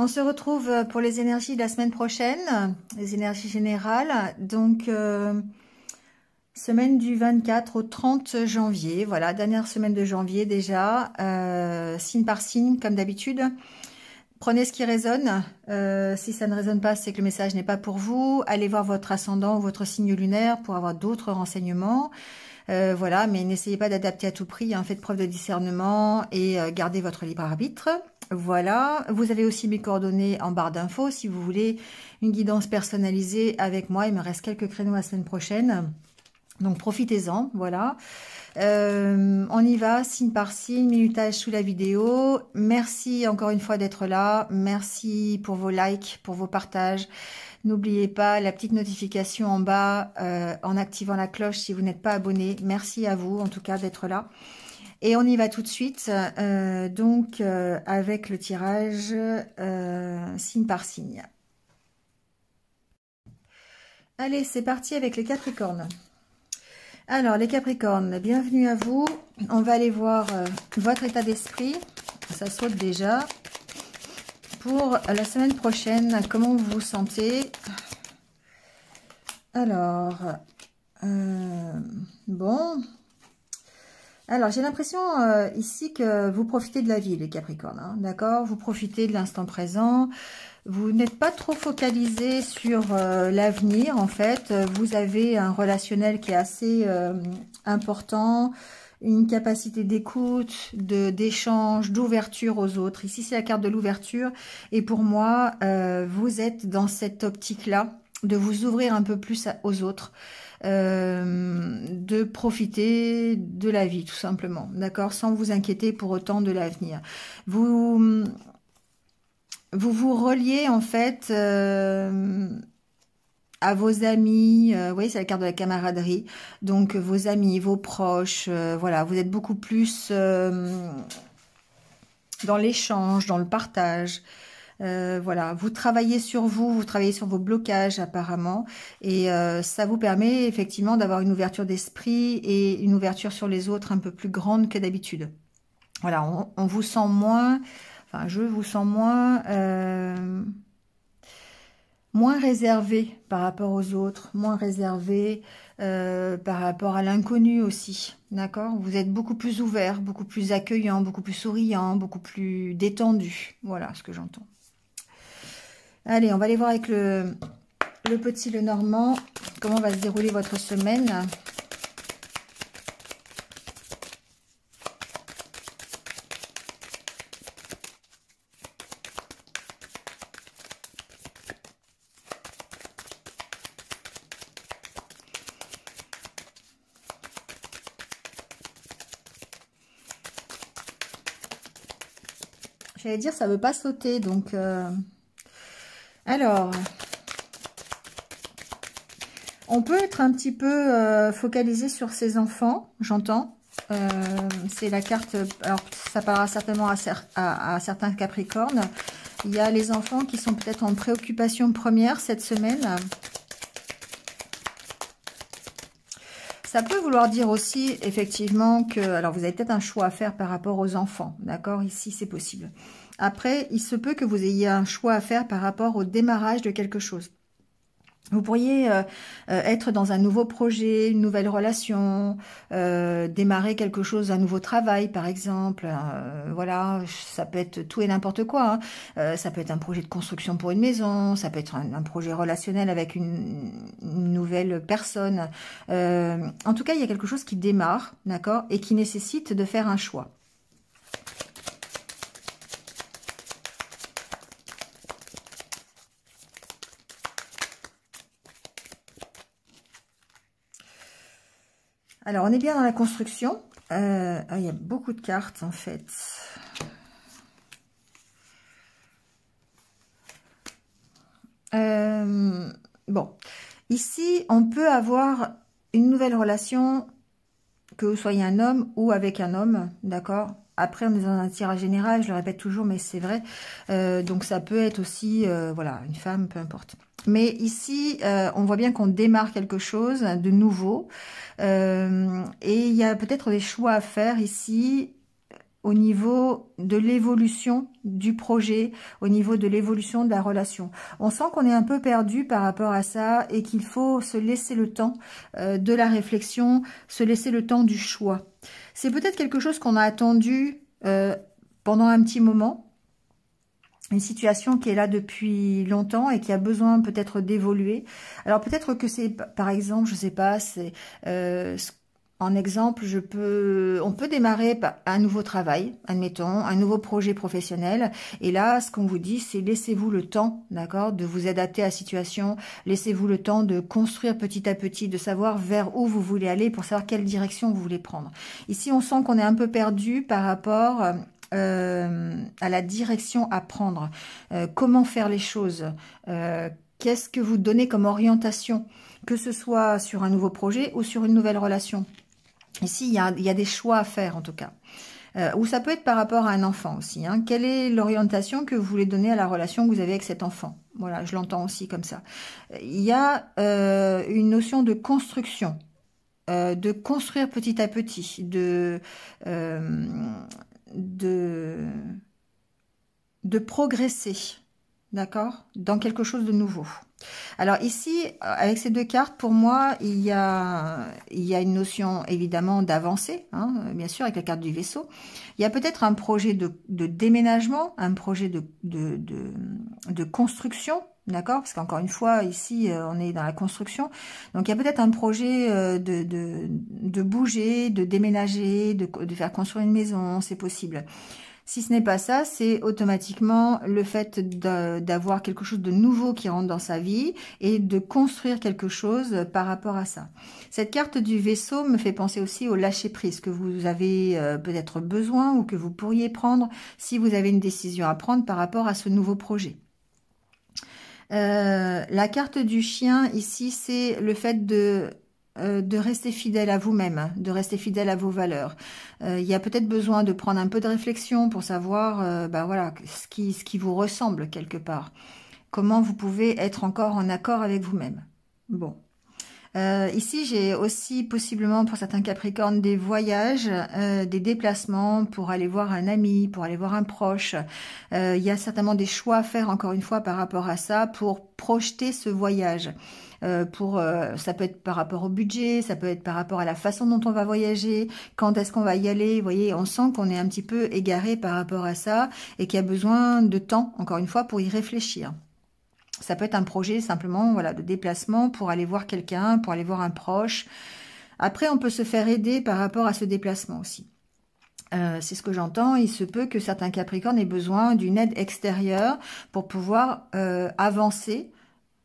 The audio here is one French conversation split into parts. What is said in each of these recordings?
On se retrouve pour les énergies de la semaine prochaine, les énergies générales. Donc, semaine du 24 au 30 janvier. Voilà, dernière semaine de janvier déjà. Signe par signe, comme d'habitude. Prenez ce qui résonne. Si ça ne résonne pas, c'est que le message n'est pas pour vous. Allez voir votre ascendant ou votre signe lunaire pour avoir d'autres renseignements. Voilà, mais n'essayez pas d'adapter à tout prix. Hein, faites preuve de discernement et gardez votre libre arbitre. Voilà, vous avez aussi mes coordonnées en barre d'infos si vous voulez une guidance personnalisée avec moi. Il me reste quelques créneaux la semaine prochaine, donc profitez-en. Voilà, on y va signe par signe, minutage sous la vidéo. Merci encore une fois d'être là. Merci pour vos likes, pour vos partages. N'oubliez pas la petite notification en bas en activant la cloche si vous n'êtes pas abonné. Merci à vous en tout cas d'être là. Et on y va tout de suite, avec le tirage signe par signe. Allez, c'est parti avec les Capricornes. Alors, les Capricornes, bienvenue à vous. On va aller voir votre état d'esprit. Ça saute déjà. Pour la semaine prochaine, comment vous vous sentez? Alors, bon... Alors, j'ai l'impression ici que vous profitez de la vie, les Capricornes, hein, d'accord? Vous profitez de l'instant présent. Vous n'êtes pas trop focalisé sur l'avenir, en fait. Vous avez un relationnel qui est assez important, une capacité d'écoute, d'échange, d'ouverture aux autres. Ici, c'est la carte de l'ouverture. Et pour moi, vous êtes dans cette optique-là de vous ouvrir un peu plus aux autres. De profiter de la vie tout simplement, d'accord, sans vous inquiéter pour autant de l'avenir. Vous vous reliez en fait à vos amis, vous voyez c'est la carte de la camaraderie, donc vos amis, vos proches, voilà, vous êtes beaucoup plus dans l'échange, dans le partage. Voilà, vous travaillez sur vous, vous travaillez sur vos blocages apparemment, et ça vous permet effectivement d'avoir une ouverture d'esprit et une ouverture sur les autres un peu plus grande que d'habitude. Voilà, on vous sent moins, enfin je vous sens moins réservé par rapport aux autres, moins réservé par rapport à l'inconnu aussi, d'accord? Vous êtes beaucoup plus ouvert, beaucoup plus accueillant, beaucoup plus souriant, beaucoup plus détendu, voilà ce que j'entends. Allez, on va aller voir avec le petit Lenormand comment va se dérouler votre semaine. J'allais dire, ça ne veut pas sauter, donc... Alors, on peut être un petit peu focalisé sur ses enfants, j'entends. C'est la carte, alors ça parlera certainement à certains Capricornes. Il y a les enfants qui sont peut-être en préoccupation première cette semaine. Ça peut vouloir dire aussi, effectivement, que... Alors, vous avez peut-être un choix à faire par rapport aux enfants, d'accord? Ici, c'est possible. Après, il se peut que vous ayez un choix à faire par rapport au démarrage de quelque chose. Vous pourriez être dans un nouveau projet, une nouvelle relation, démarrer quelque chose, un nouveau travail par exemple. Voilà, ça peut être tout et n'importe quoi. Hein. Ça peut être un projet de construction pour une maison, ça peut être un projet relationnel avec une nouvelle personne. En tout cas, il y a quelque chose qui démarre, d'accord, et qui nécessite de faire un choix. Alors, on est bien dans la construction. Il y a beaucoup de cartes, en fait. Bon. Ici, on peut avoir une nouvelle relation, que vous soyez un homme ou avec un homme, d'accord? Après, on est dans un tirage général, je le répète toujours, mais c'est vrai. Donc, ça peut être aussi, voilà, une femme, peu importe. Mais ici, on voit bien qu'on démarre quelque chose de nouveau. Et il y a peut-être des choix à faire ici. au niveau de l'évolution du projet, au niveau de l'évolution de la relation. On sent qu'on est un peu perdu par rapport à ça et qu'il faut se laisser le temps de la réflexion, se laisser le temps du choix. C'est peut-être quelque chose qu'on a attendu pendant un petit moment, une situation qui est là depuis longtemps et qui a besoin peut-être d'évoluer. Alors peut-être que c'est, par exemple, je sais pas, c'est en exemple, on peut démarrer par un nouveau travail, admettons, un nouveau projet professionnel. Et là, ce qu'on vous dit, c'est laissez-vous le temps, d'accord, de vous adapter à la situation. Laissez-vous le temps de construire petit à petit, de savoir vers où vous voulez aller pour savoir quelle direction vous voulez prendre. Ici, on sent qu'on est un peu perdu par rapport à la direction à prendre. Comment faire les choses, qu'est-ce que vous donnez comme orientation, que ce soit sur un nouveau projet ou sur une nouvelle relation. Ici, il y a des choix à faire en tout cas. Ou ça peut être par rapport à un enfant aussi. Hein. Quelle est l'orientation que vous voulez donner à la relation que vous avez avec cet enfant? Voilà, je l'entends aussi comme ça. Il y a une notion de construction, de construire petit à petit, de progresser, d'accord, dans quelque chose de nouveau. Alors ici, avec ces deux cartes, pour moi, il y a une notion évidemment d'avancée, hein, bien sûr, avec la carte du vaisseau. Il y a peut-être un projet de déménagement, un projet de construction, d'accord, parce qu'encore une fois, ici, on est dans la construction. Donc, il y a peut-être un projet de bouger, de déménager, de faire construire une maison, c'est possible. Si ce n'est pas ça, c'est automatiquement le fait d'avoir quelque chose de nouveau qui rentre dans sa vie et de construire quelque chose par rapport à ça. Cette carte du vaisseau me fait penser aussi au lâcher-prise que vous avez peut-être besoin ou que vous pourriez prendre si vous avez une décision à prendre par rapport à ce nouveau projet. La carte du chien, ici, c'est le fait de rester fidèle à vous-même, de rester fidèle à vos valeurs. Il y a peut-être besoin de prendre un peu de réflexion pour savoir voilà, ce qui vous ressemble quelque part. Comment vous pouvez être encore en accord avec vous-même. Bon. Ici, j'ai aussi possiblement pour certains Capricornes des voyages, des déplacements pour aller voir un ami, pour aller voir un proche. Il y a certainement des choix à faire encore une fois par rapport à ça pour projeter ce voyage. Ça peut être par rapport au budget, ça peut être par rapport à la façon dont on va voyager, quand est-ce qu'on va y aller. Vous voyez, on sent qu'on est un petit peu égaré par rapport à ça et qu'il y a besoin de temps, encore une fois, pour y réfléchir. Ça peut être un projet simplement voilà, de déplacement pour aller voir quelqu'un, pour aller voir un proche. Après, on peut se faire aider par rapport à ce déplacement aussi. C'est ce que j'entends. Il se peut que certains Capricornes aient besoin d'une aide extérieure pour pouvoir avancer,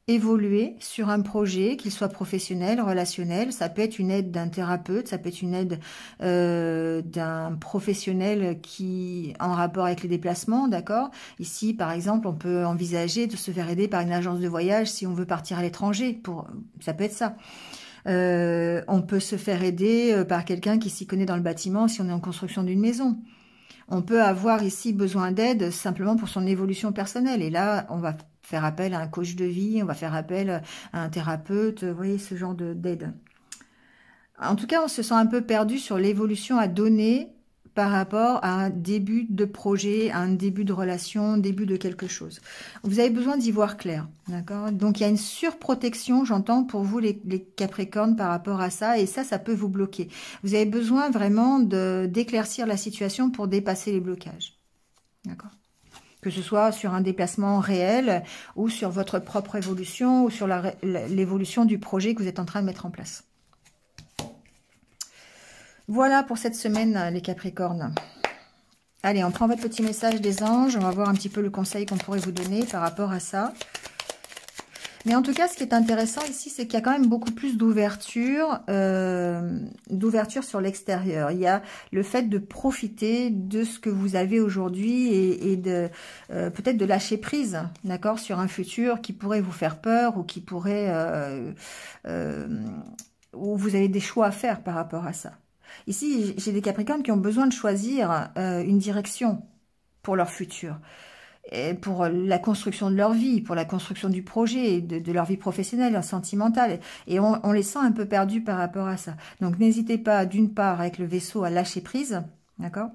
évoluer sur un projet, qu'il soit professionnel, relationnel. Ça peut être une aide d'un thérapeute, ça peut être une aide d'un professionnel qui en rapport avec les déplacements, d'accord. Ici, par exemple, on peut envisager de se faire aider par une agence de voyage si on veut partir à l'étranger. Ça peut être ça. On peut se faire aider par quelqu'un qui s'y connaît dans le bâtiment si on est en construction d'une maison. On peut avoir ici besoin d'aide simplement pour son évolution personnelle. Et là, on va faire appel à un coach de vie, on va faire appel à un thérapeute, vous voyez, ce genre d'aide. En tout cas, on se sent un peu perdu sur l'évolution à donner par rapport à un début de projet, à un début de relation, début de quelque chose. Vous avez besoin d'y voir clair, d'accord? Donc, il y a une surprotection, j'entends, pour vous les Capricornes par rapport à ça, et ça peut vous bloquer. Vous avez besoin vraiment d'éclaircir la situation pour dépasser les blocages, d'accord? Que ce soit sur un déplacement réel ou sur votre propre évolution ou sur l'évolution du projet que vous êtes en train de mettre en place. Voilà pour cette semaine, les Capricornes. Allez, on prend votre petit message des anges. On va voir un petit peu le conseil qu'on pourrait vous donner par rapport à ça. Mais en tout cas, ce qui est intéressant ici, c'est qu'il y a quand même beaucoup plus d'ouverture sur l'extérieur. Il y a le fait de profiter de ce que vous avez aujourd'hui et de peut-être de lâcher prise, d'accord, sur un futur qui pourrait vous faire peur ou qui pourrait où vous avez des choix à faire par rapport à ça. Ici, j'ai des Capricornes qui ont besoin de choisir une direction pour leur futur. Et pour la construction de leur vie, pour la construction du projet, de leur vie professionnelle, sentimentale. Et on les sent un peu perdus par rapport à ça. Donc, n'hésitez pas, d'une part, avec le vaisseau, à lâcher prise, d'accord?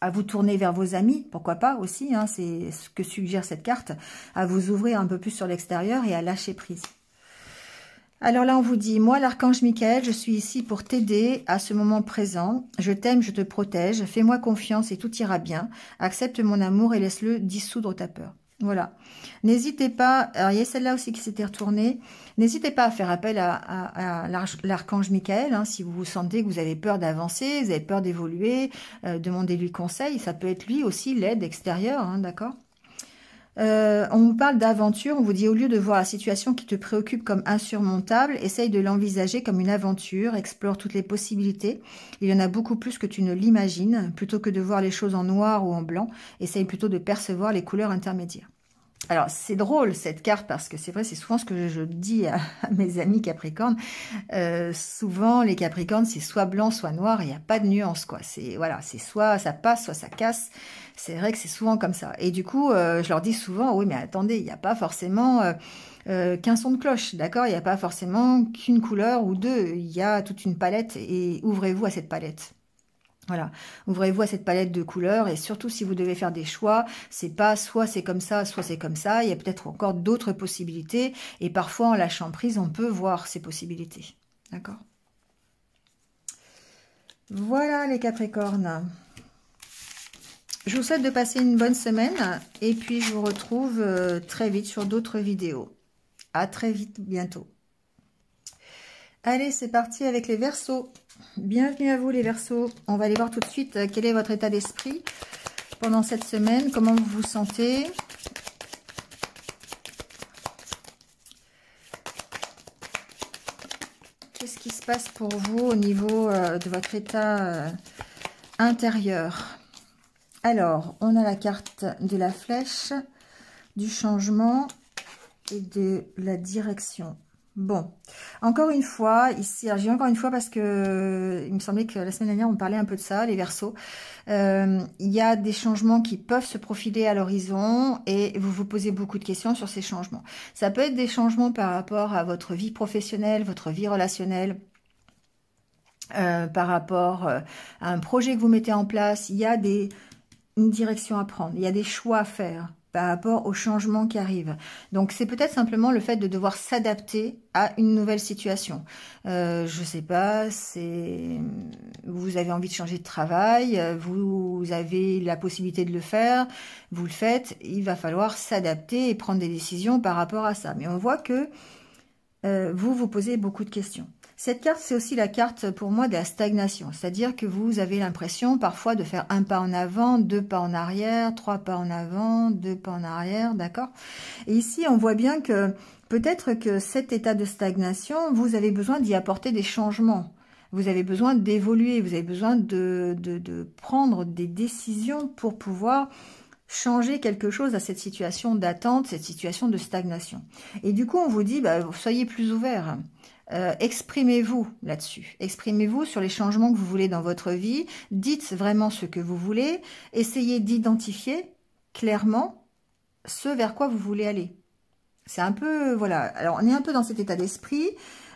à vous tourner vers vos amis, pourquoi pas aussi, hein, c'est ce que suggère cette carte, à vous ouvrir un peu plus sur l'extérieur et à lâcher prise. Alors là, on vous dit, moi, l'archange Michael, je suis ici pour t'aider à ce moment présent. Je t'aime, je te protège. Fais-moi confiance et tout ira bien. Accepte mon amour et laisse-le dissoudre ta peur. Voilà. N'hésitez pas, alors il y a celle-là aussi qui s'était retournée. N'hésitez pas à faire appel à l'archange Michael, hein, si vous vous sentez que vous avez peur d'avancer, vous avez peur d'évoluer, demandez-lui conseil. Ça peut être lui aussi, l'aide extérieure, hein, d'accord ? On vous parle d'aventure, on vous dit au lieu de voir la situation qui te préoccupe comme insurmontable, essaye de l'envisager comme une aventure, explore toutes les possibilités. Il y en a beaucoup plus que tu ne l'imagines. Plutôt que de voir les choses en noir ou en blanc, essaye plutôt de percevoir les couleurs intermédiaires. Alors, c'est drôle cette carte parce que c'est vrai, c'est souvent ce que je dis à mes amis Capricornes. Souvent, les Capricornes, c'est soit blanc, soit noir, il n'y a pas de nuance, quoi. C'est voilà, c'est soit ça passe, soit ça casse. C'est vrai que c'est souvent comme ça. Et du coup, je leur dis souvent, oui, mais attendez, il n'y a pas forcément qu'un son de cloche, d'accord? Il n'y a pas forcément qu'une couleur ou deux. Il y a toute une palette et ouvrez-vous à cette palette. Voilà, ouvrez-vous à cette palette de couleurs et surtout si vous devez faire des choix, c'est pas soit c'est comme ça, soit c'est comme ça, il y a peut-être encore d'autres possibilités et parfois en lâchant prise, on peut voir ces possibilités. D'accord? Voilà les Capricornes. Je vous souhaite de passer une bonne semaine et puis je vous retrouve très vite sur d'autres vidéos. À très vite, bientôt. Allez, c'est parti avec les Verseaux. Bienvenue à vous les Verseaux. On va aller voir tout de suite quel est votre état d'esprit pendant cette semaine, comment vous vous sentez. Qu'est-ce qui se passe pour vous au niveau de votre état intérieur? Alors, on a la carte de la flèche, du changement et de la direction. Bon, encore une fois, ici, alors j'ai encore une fois parce que il me semblait que la semaine dernière, on parlait un peu de ça, les Verseaux. Il y a des changements qui peuvent se profiler à l'horizon et vous vous posez beaucoup de questions sur ces changements. Ça peut être des changements par rapport à votre vie professionnelle, votre vie relationnelle, par rapport à un projet que vous mettez en place. Il y a une direction à prendre, il y a des choix à faire par rapport aux changements qui arrivent. Donc, c'est peut-être simplement le fait de devoir s'adapter à une nouvelle situation. Je sais pas, vous avez envie de changer de travail, vous avez la possibilité de le faire, vous le faites, il va falloir s'adapter et prendre des décisions par rapport à ça. Mais on voit que vous vous posez beaucoup de questions. Cette carte, c'est aussi la carte pour moi de la stagnation. C'est-à-dire que vous avez l'impression parfois de faire un pas en avant, 2 pas en arrière, 3 pas en avant, 2 pas en arrière, d'accord? Et ici, on voit bien que peut-être que cet état de stagnation, vous avez besoin d'y apporter des changements. Vous avez besoin d'évoluer, vous avez besoin de prendre des décisions pour pouvoir changer quelque chose à cette situation d'attente, cette situation de stagnation. Et du coup, on vous dit, bah, soyez plus ouverts. Exprimez-vous là-dessus. Exprimez-vous sur les changements que vous voulez dans votre vie. Dites vraiment ce que vous voulez. Essayez d'identifier clairement ce vers quoi vous voulez aller. C'est un peu, voilà. Alors, on est un peu dans cet état d'esprit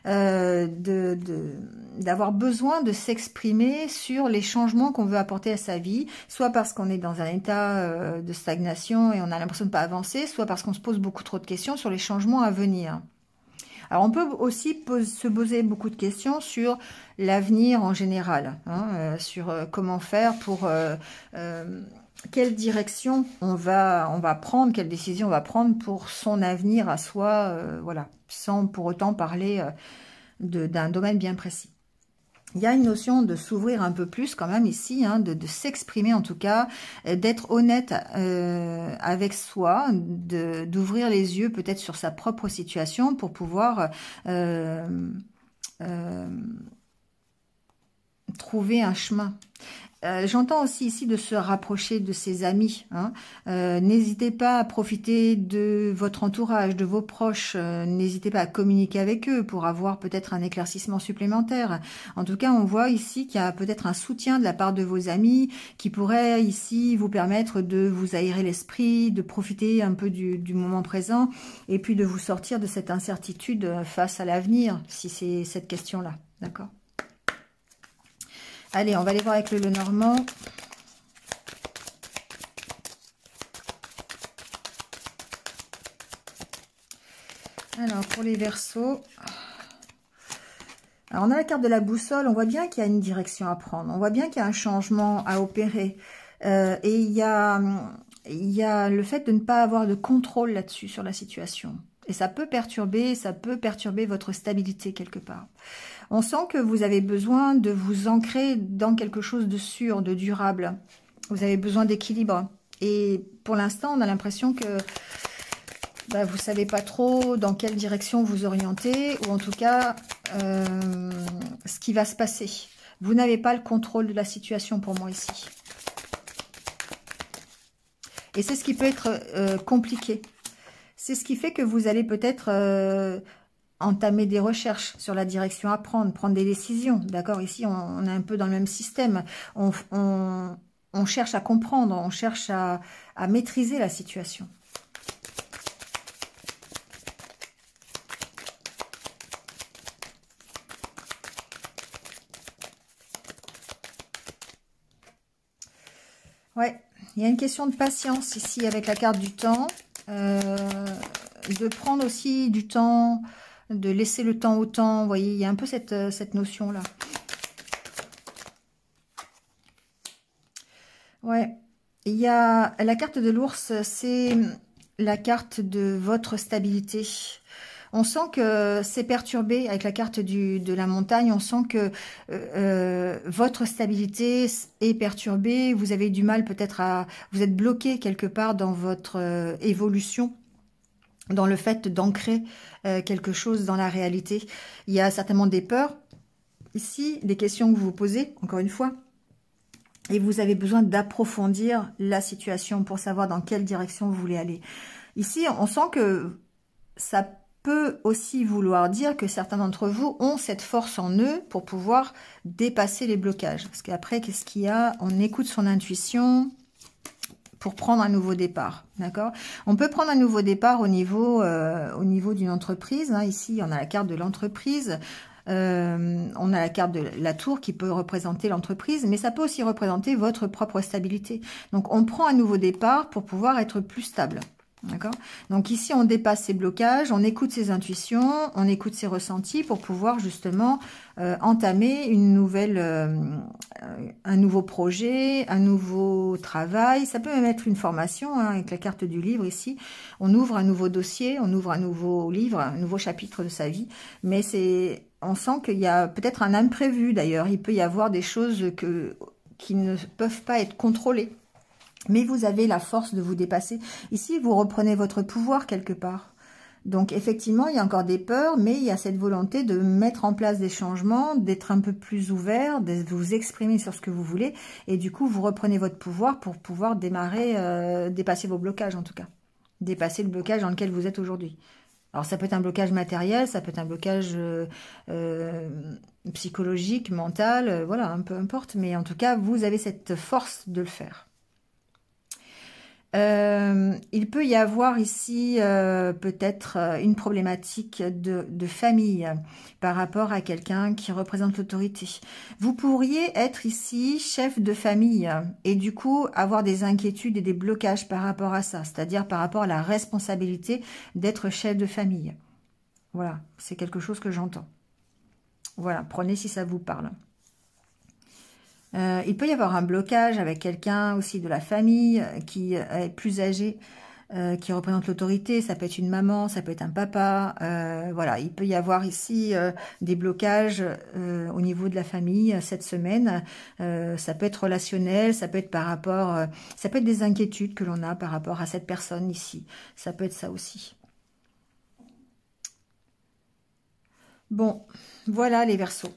d'avoir besoin de s'exprimer sur les changements qu'on veut apporter à sa vie, soit parce qu'on est dans un état de stagnation et on a l'impression de ne pas avancer, soit parce qu'on se pose beaucoup trop de questions sur les changements à venir. Alors, on peut aussi se poser beaucoup de questions sur l'avenir en général, hein, sur comment faire pour... quelle direction on va prendre, quelle décision on va prendre pour son avenir à soi, voilà, sans pour autant parler d'un domaine bien précis. Il y a une notion de s'ouvrir un peu plus quand même ici, hein, de s'exprimer en tout cas, d'être honnête avec soi, d'ouvrir les yeux peut-être sur sa propre situation pour pouvoir trouver un chemin. J'entends aussi ici de se rapprocher de ses amis. Hein. N'hésitez pas à profiter de votre entourage, de vos proches. N'hésitez pas à communiquer avec eux pour avoir peut-être un éclaircissement supplémentaire. En tout cas, on voit ici qu'il y a peut-être un soutien de la part de vos amis qui pourrait ici vous permettre de vous aérer l'esprit, de profiter un peu du moment présent et puis de vous sortir de cette incertitude face à l'avenir, si c'est cette question-là. D'accord ? Allez, on va aller voir avec le Lenormand. Alors, pour les Verseaux, alors on a la carte de la boussole, on voit bien qu'il y a une direction à prendre, on voit bien qu'il y a un changement à opérer. Et il y a le fait de ne pas avoir de contrôle là-dessus, sur la situation. Et ça peut perturber votre stabilité quelque part. On sent que vous avez besoin de vous ancrer dans quelque chose de sûr, de durable. Vous avez besoin d'équilibre. Et pour l'instant, on a l'impression que vous ne savez pas trop dans quelle direction vous orienter, ou en tout cas, ce qui va se passer. Vous n'avez pas le contrôle de la situation pour moi ici. Et c'est ce qui peut être compliqué. C'est ce qui fait que vous allez peut-être entamer des recherches sur la direction à prendre des décisions. D'accord? Ici, on est un peu dans le même système. On cherche à comprendre, on cherche à maîtriser la situation. Ouais, il y a une question de patience ici avec la carte du temps. De prendre aussi du temps, de laisser le temps au temps. Vous voyez, il y a un peu cette notion-là. Ouais, il y a la carte de l'ours, c'est la carte de votre stabilité. On sent que c'est perturbé avec la carte de la montagne. On sent que votre stabilité est perturbée. Vous avez du mal peut-être vous êtes bloqué quelque part dans votre évolution, dans le fait d'ancrer quelque chose dans la réalité. Il y a certainement des peurs ici, des questions que vous vous posez, encore une fois. Et vous avez besoin d'approfondir la situation pour savoir dans quelle direction vous voulez aller. Ici, on sent que ça peut aussi vouloir dire que certains d'entre vous ont cette force en eux pour pouvoir dépasser les blocages. Parce qu'après, qu'est-ce qu'il y a? On écoute son intuition pour prendre un nouveau départ. D'accord? On peut prendre un nouveau départ au niveau d'une entreprise. Hein. Ici, on a la carte de l'entreprise. On a la carte de la tour qui peut représenter l'entreprise, mais ça peut aussi représenter votre propre stabilité. Donc, on prend un nouveau départ pour pouvoir être plus stable. D'accord? Donc ici, on dépasse ses blocages, on écoute ses intuitions, on écoute ses ressentis pour pouvoir justement entamer un nouveau projet, un nouveau travail. Ça peut même être une formation, hein, avec la carte du livre ici. On ouvre un nouveau dossier, on ouvre un nouveau livre, un nouveau chapitre de sa vie. Mais on sent qu'il y a peut-être un imprévu d'ailleurs. Il peut y avoir des choses qui ne peuvent pas être contrôlées. Mais vous avez la force de vous dépasser. Ici, vous reprenez votre pouvoir quelque part. Donc, effectivement, il y a encore des peurs, mais il y a cette volonté de mettre en place des changements, d'être un peu plus ouvert, de vous exprimer sur ce que vous voulez. Et du coup, vous reprenez votre pouvoir pour pouvoir dépasser vos blocages, en tout cas. Dépasser le blocage dans lequel vous êtes aujourd'hui. Alors, ça peut être un blocage matériel, ça peut être un blocage psychologique, mental, voilà, peu importe. Mais en tout cas, vous avez cette force de le faire. Il peut y avoir ici peut-être une problématique de famille par rapport à quelqu'un qui représente l'autorité. Vous pourriez être ici chef de famille et du coup avoir des inquiétudes et des blocages par rapport à ça, c'est-à-dire par rapport à la responsabilité d'être chef de famille. Voilà, c'est quelque chose que j'entends. Voilà, prenez si ça vous parle. Il peut y avoir un blocage avec quelqu'un aussi de la famille qui est plus âgé, qui représente l'autorité. Ça peut être une maman, ça peut être un papa. Voilà, il peut y avoir ici des blocages au niveau de la famille cette semaine. Ça peut être relationnel, ça peut être ça peut être des inquiétudes que l'on a par rapport à cette personne ici. Ça peut être ça aussi. Bon, voilà les Verseaux.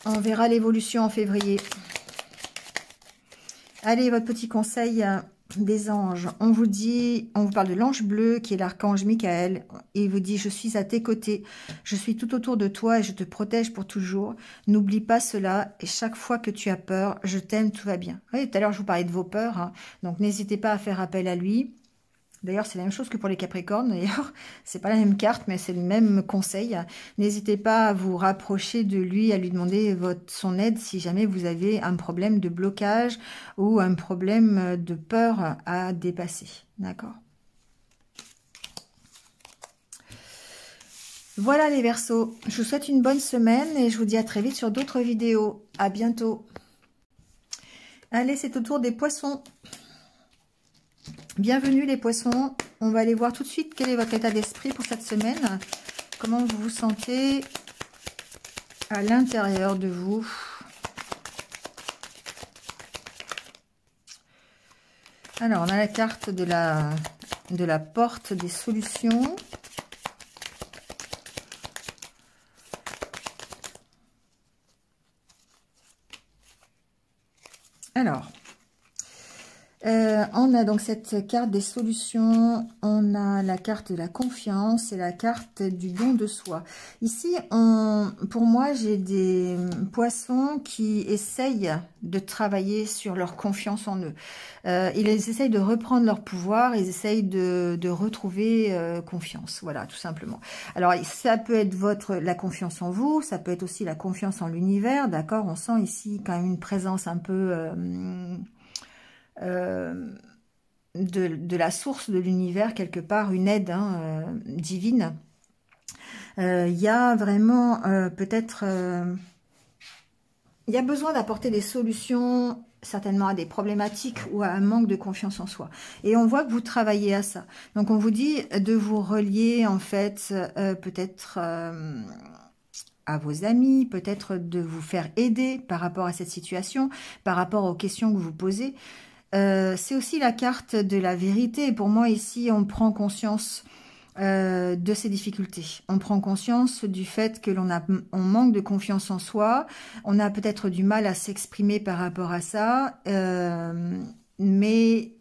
On verra l'évolution en février. Allez, votre petit conseil des anges. On vous parle de l'ange bleu qui est l'archange Michael. Et il vous dit, je suis à tes côtés. Je suis tout autour de toi et je te protège pour toujours. N'oublie pas cela. Et chaque fois que tu as peur, je t'aime, tout va bien. Oui, tout à l'heure, je vous parlais de vos peurs. Hein. Donc, n'hésitez pas à faire appel à lui. D'ailleurs, c'est la même chose que pour les Capricornes. D'ailleurs, c'est pas la même carte, mais c'est le même conseil. N'hésitez pas à vous rapprocher de lui, à lui demander son aide si jamais vous avez un problème de blocage ou un problème de peur à dépasser. D'accord? Voilà les Verseaux, je vous souhaite une bonne semaine et je vous dis à très vite sur d'autres vidéos. À bientôt. Allez, c'est au tour des Poissons. Bienvenue les Poissons. On va aller voir tout de suite quel est votre état d'esprit pour cette semaine. Comment vous vous sentez à l'intérieur de vous. Alors, on a la carte de la porte des solutions. Alors, on a donc cette carte des solutions, on a la carte de la confiance et la carte du don de soi. Ici, pour moi, j'ai des poissons qui essayent de travailler sur leur confiance en eux. Ils essayent de reprendre leur pouvoir, ils essayent de retrouver confiance, voilà, tout simplement. Alors, ça peut être la confiance en vous, ça peut être aussi la confiance en l'univers, d'accord? On sent ici quand même une présence un peu... de la source de l'univers, quelque part, une aide divine. Il y a vraiment peut-être... il y a besoin d'apporter des solutions, certainement à des problématiques ou à un manque de confiance en soi. Et on voit que vous travaillez à ça. Donc on vous dit de vous relier, en fait, peut-être... à vos amis, peut-être de vous faire aider par rapport à cette situation, par rapport aux questions que vous posez. C'est aussi la carte de la vérité. Et pour moi, ici, on prend conscience de ces difficultés. On prend conscience du fait que on manque de confiance en soi. On a peut-être du mal à s'exprimer par rapport à ça. Mais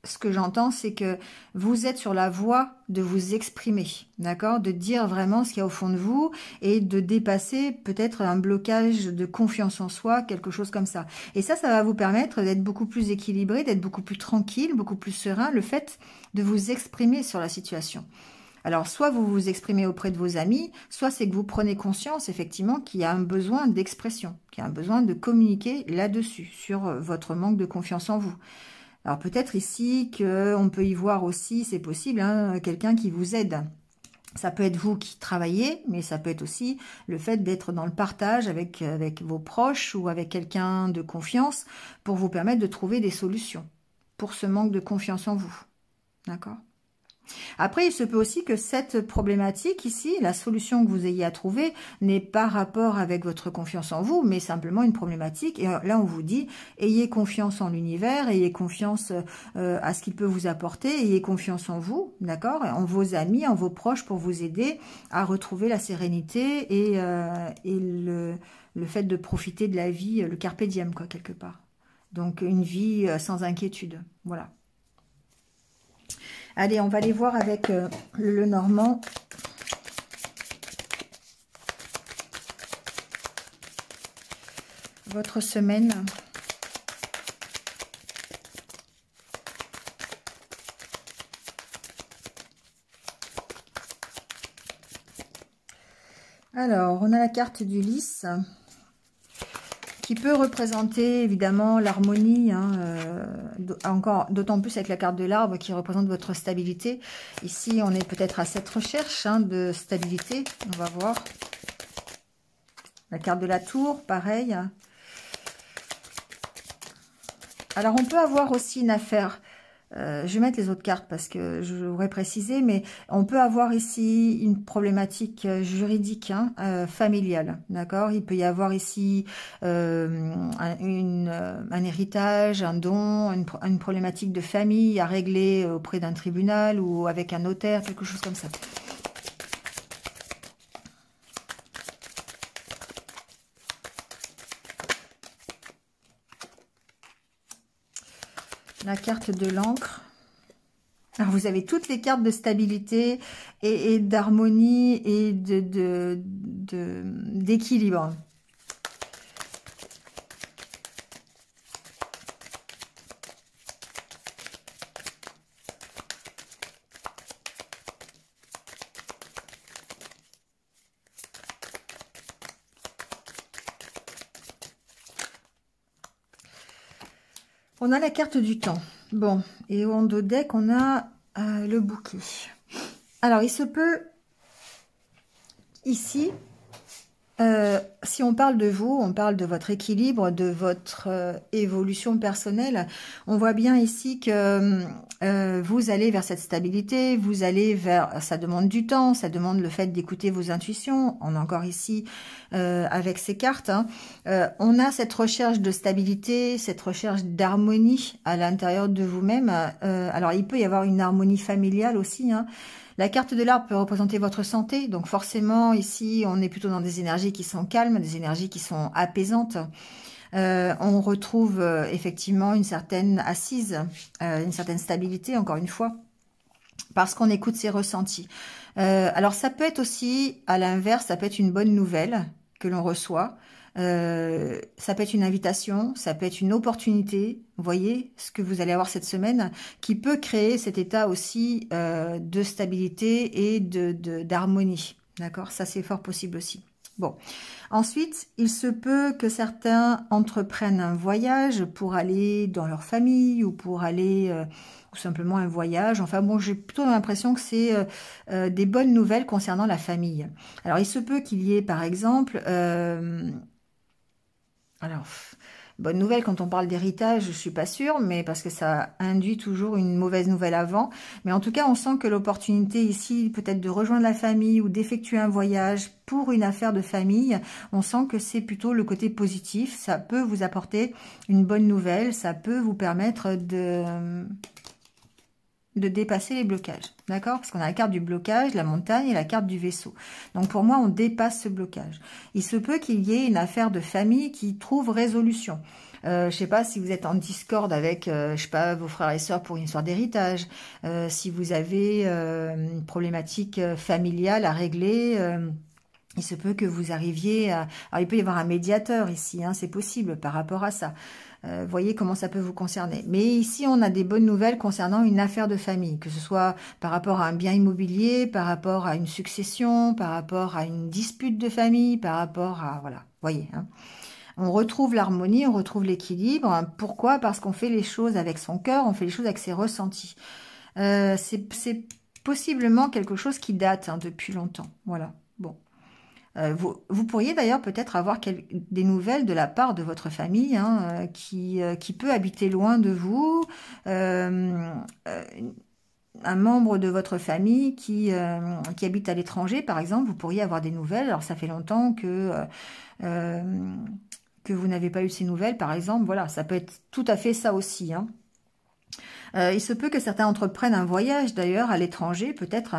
ce que j'entends, c'est que vous êtes sur la voie de vous exprimer, d'accord? De dire vraiment ce qu'il y a au fond de vous et de dépasser peut-être un blocage de confiance en soi, quelque chose comme ça. Et ça va vous permettre d'être beaucoup plus équilibré, d'être beaucoup plus tranquille, beaucoup plus serein, le fait de vous exprimer sur la situation. Alors, soit vous vous exprimez auprès de vos amis, soit c'est que vous prenez conscience, effectivement, qu'il y a un besoin d'expression, qu'il y a un besoin de communiquer là-dessus, sur votre manque de confiance en vous. Alors peut-être ici qu'on peut y voir aussi, c'est possible, hein, quelqu'un qui vous aide. Ça peut être vous qui travaillez, mais ça peut être aussi le fait d'être dans le partage avec vos proches ou avec quelqu'un de confiance pour vous permettre de trouver des solutions pour ce manque de confiance en vous. D'accord ? Après, il se peut aussi que cette problématique ici, la solution que vous ayez à trouver, n'est pas rapport avec votre confiance en vous, mais simplement une problématique. Et là, on vous dit, ayez confiance en l'univers, ayez confiance à ce qu'il peut vous apporter, ayez confiance en vous, d'accord, en vos amis, en vos proches pour vous aider à retrouver la sérénité et le fait de profiter de la vie, le carpe diem, quoi, quelque part. Donc, une vie sans inquiétude, voilà. Allez, on va aller voir avec le Normand. Votre semaine. Alors, on a la carte du lys, qui peut représenter évidemment l'harmonie, hein, encore d'autant plus avec la carte de l'arbre qui représente votre stabilité. Ici, on est peut-être à cette recherche de stabilité, on va voir. La carte de la tour, pareil. Alors, on peut avoir aussi une affaire... je vais mettre les autres cartes parce que je voudrais préciser, mais on peut avoir ici une problématique juridique, hein, familiale, d'accord? Il peut y avoir ici un héritage, un don, une problématique de famille à régler auprès d'un tribunal ou avec un notaire, quelque chose comme ça. La carte de l'encre. Alors, vous avez toutes les cartes de stabilité et d'harmonie et d'équilibre. On a la carte du temps. Bon, et en dos deck, on a le bouquet. Alors, il se peut ici, si on parle de vous, on parle de votre équilibre, de votre évolution personnelle. On voit bien ici que vous allez vers cette stabilité, vous allez vers... Ça demande du temps, ça demande le fait d'écouter vos intuitions. On est encore ici avec ces cartes. Hein. On a cette recherche de stabilité, cette recherche d'harmonie à l'intérieur de vous-même. Alors, il peut y avoir une harmonie familiale aussi, hein. La carte de l'arbre peut représenter votre santé, donc forcément ici on est plutôt dans des énergies qui sont calmes, des énergies qui sont apaisantes. On retrouve effectivement une certaine assise, une certaine stabilité encore une fois, parce qu'on écoute ses ressentis. Alors ça peut être aussi, à l'inverse, ça peut être une bonne nouvelle que l'on reçoit. Ça peut être une invitation, ça peut être une opportunité, vous voyez, ce que vous allez avoir cette semaine, qui peut créer cet état aussi de stabilité et d'harmonie. D'accord, ça c'est fort possible aussi. Bon, ensuite, il se peut que certains entreprennent un voyage pour aller dans leur famille ou pour aller... ou simplement un voyage. Enfin bon, j'ai plutôt l'impression que c'est des bonnes nouvelles concernant la famille. Alors, il se peut qu'il y ait, par exemple... alors, bonne nouvelle, quand on parle d'héritage, je suis pas sûre, mais parce que ça induit toujours une mauvaise nouvelle avant. Mais en tout cas, on sent que l'opportunité ici, peut-être de rejoindre la famille ou d'effectuer un voyage pour une affaire de famille, on sent que c'est plutôt le côté positif. Ça peut vous apporter une bonne nouvelle, ça peut vous permettre de dépasser les blocages, d'accord? Parce qu'on a la carte du blocage, la montagne et la carte du vaisseau. Donc pour moi, on dépasse ce blocage. Il se peut qu'il y ait une affaire de famille qui trouve résolution. Je sais pas si vous êtes en discorde avec, je sais pas, vos frères et sœurs pour une histoire d'héritage, si vous avez une problématique familiale à régler. Il se peut que vous arriviez à... Alors, il peut y avoir un médiateur ici, hein, c'est possible par rapport à ça. Voyez comment ça peut vous concerner. Mais ici, on a des bonnes nouvelles concernant une affaire de famille, que ce soit par rapport à un bien immobilier, par rapport à une succession, par rapport à une dispute de famille, par rapport à... Voilà, voyez. Hein. On retrouve l'harmonie, on retrouve l'équilibre. Pourquoi? Parce qu'on fait les choses avec son cœur, on fait les choses avec ses ressentis. C'est possiblement quelque chose qui date hein, depuis longtemps. Voilà, bon. Vous pourriez d'ailleurs peut-être avoir des nouvelles de la part de votre famille hein, qui peut habiter loin de vous, un membre de votre famille qui habite à l'étranger par exemple, vous pourriez avoir des nouvelles. Alors ça fait longtemps que vous n'avez pas eu ces nouvelles par exemple, voilà, ça peut être tout à fait ça aussi. Hein. Il se peut que certains entreprennent un voyage d'ailleurs à l'étranger, peut-être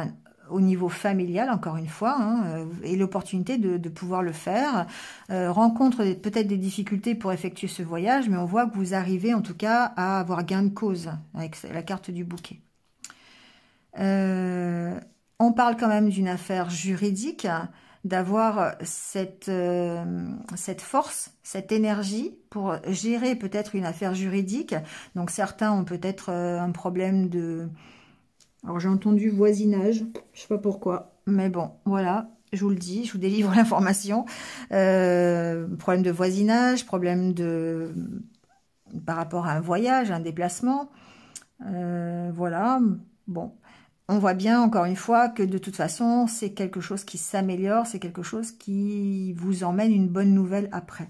au niveau familial, encore une fois, hein, et l'opportunité de pouvoir le faire. Rencontre peut-être des difficultés pour effectuer ce voyage, mais on voit que vous arrivez en tout cas à avoir gain de cause avec la carte du bouquet. On parle quand même d'une affaire juridique, d'avoir cette force, cette énergie pour gérer peut-être une affaire juridique. Donc certains ont peut-être un problème de... Alors j'ai entendu voisinage, je sais pas pourquoi, mais bon, voilà, je vous le dis, je vous délivre l'information. Problème de voisinage, problème de par rapport à un voyage, un déplacement, voilà, bon. On voit bien, encore une fois, que de toute façon, c'est quelque chose qui s'améliore, c'est quelque chose qui vous emmène une bonne nouvelle après.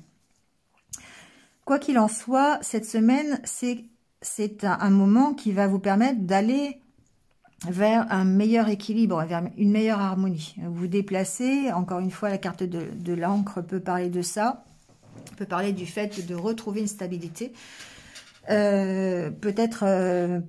Quoi qu'il en soit, cette semaine, c'est un moment qui va vous permettre d'aller vers un meilleur équilibre, vers une meilleure harmonie. Vous vous déplacez, encore une fois, la carte de l'encre peut parler de ça, peut parler du fait de retrouver une stabilité. Peut-être...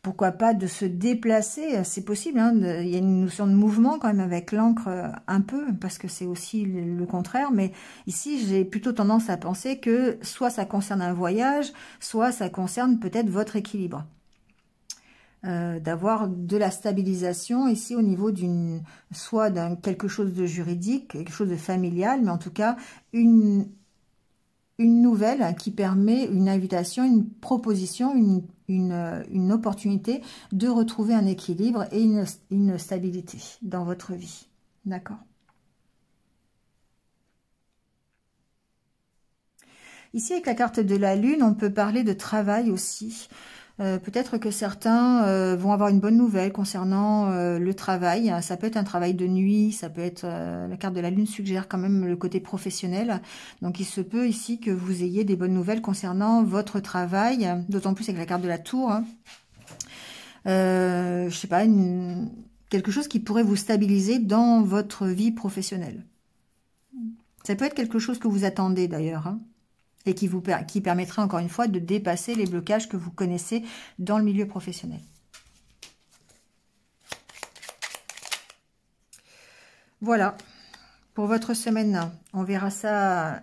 pourquoi pas de se déplacer, c'est possible, hein, il y a une notion de mouvement quand même avec l'encre un peu, parce que c'est aussi le contraire, mais ici j'ai plutôt tendance à penser que soit ça concerne un voyage, soit ça concerne peut-être votre équilibre. D'avoir de la stabilisation ici au niveau soit d'un quelque chose de juridique, quelque chose de familial, mais en tout cas une nouvelle qui permet une invitation, une proposition, une opportunité de retrouver un équilibre et une stabilité dans votre vie. D'accord? Ici, avec la carte de la Lune, on peut parler de travail aussi. Peut-être que certains vont avoir une bonne nouvelle concernant le travail. Ça peut être un travail de nuit, ça peut être... la carte de la lune suggère quand même le côté professionnel. Donc il se peut ici que vous ayez des bonnes nouvelles concernant votre travail, d'autant plus avec la carte de la tour. Hein. Je sais pas, quelque chose qui pourrait vous stabiliser dans votre vie professionnelle. Ça peut être quelque chose que vous attendez d'ailleurs. Hein. Et qui permettra encore une fois de dépasser les blocages que vous connaissez dans le milieu professionnel. Voilà, pour votre semaine, on verra ça,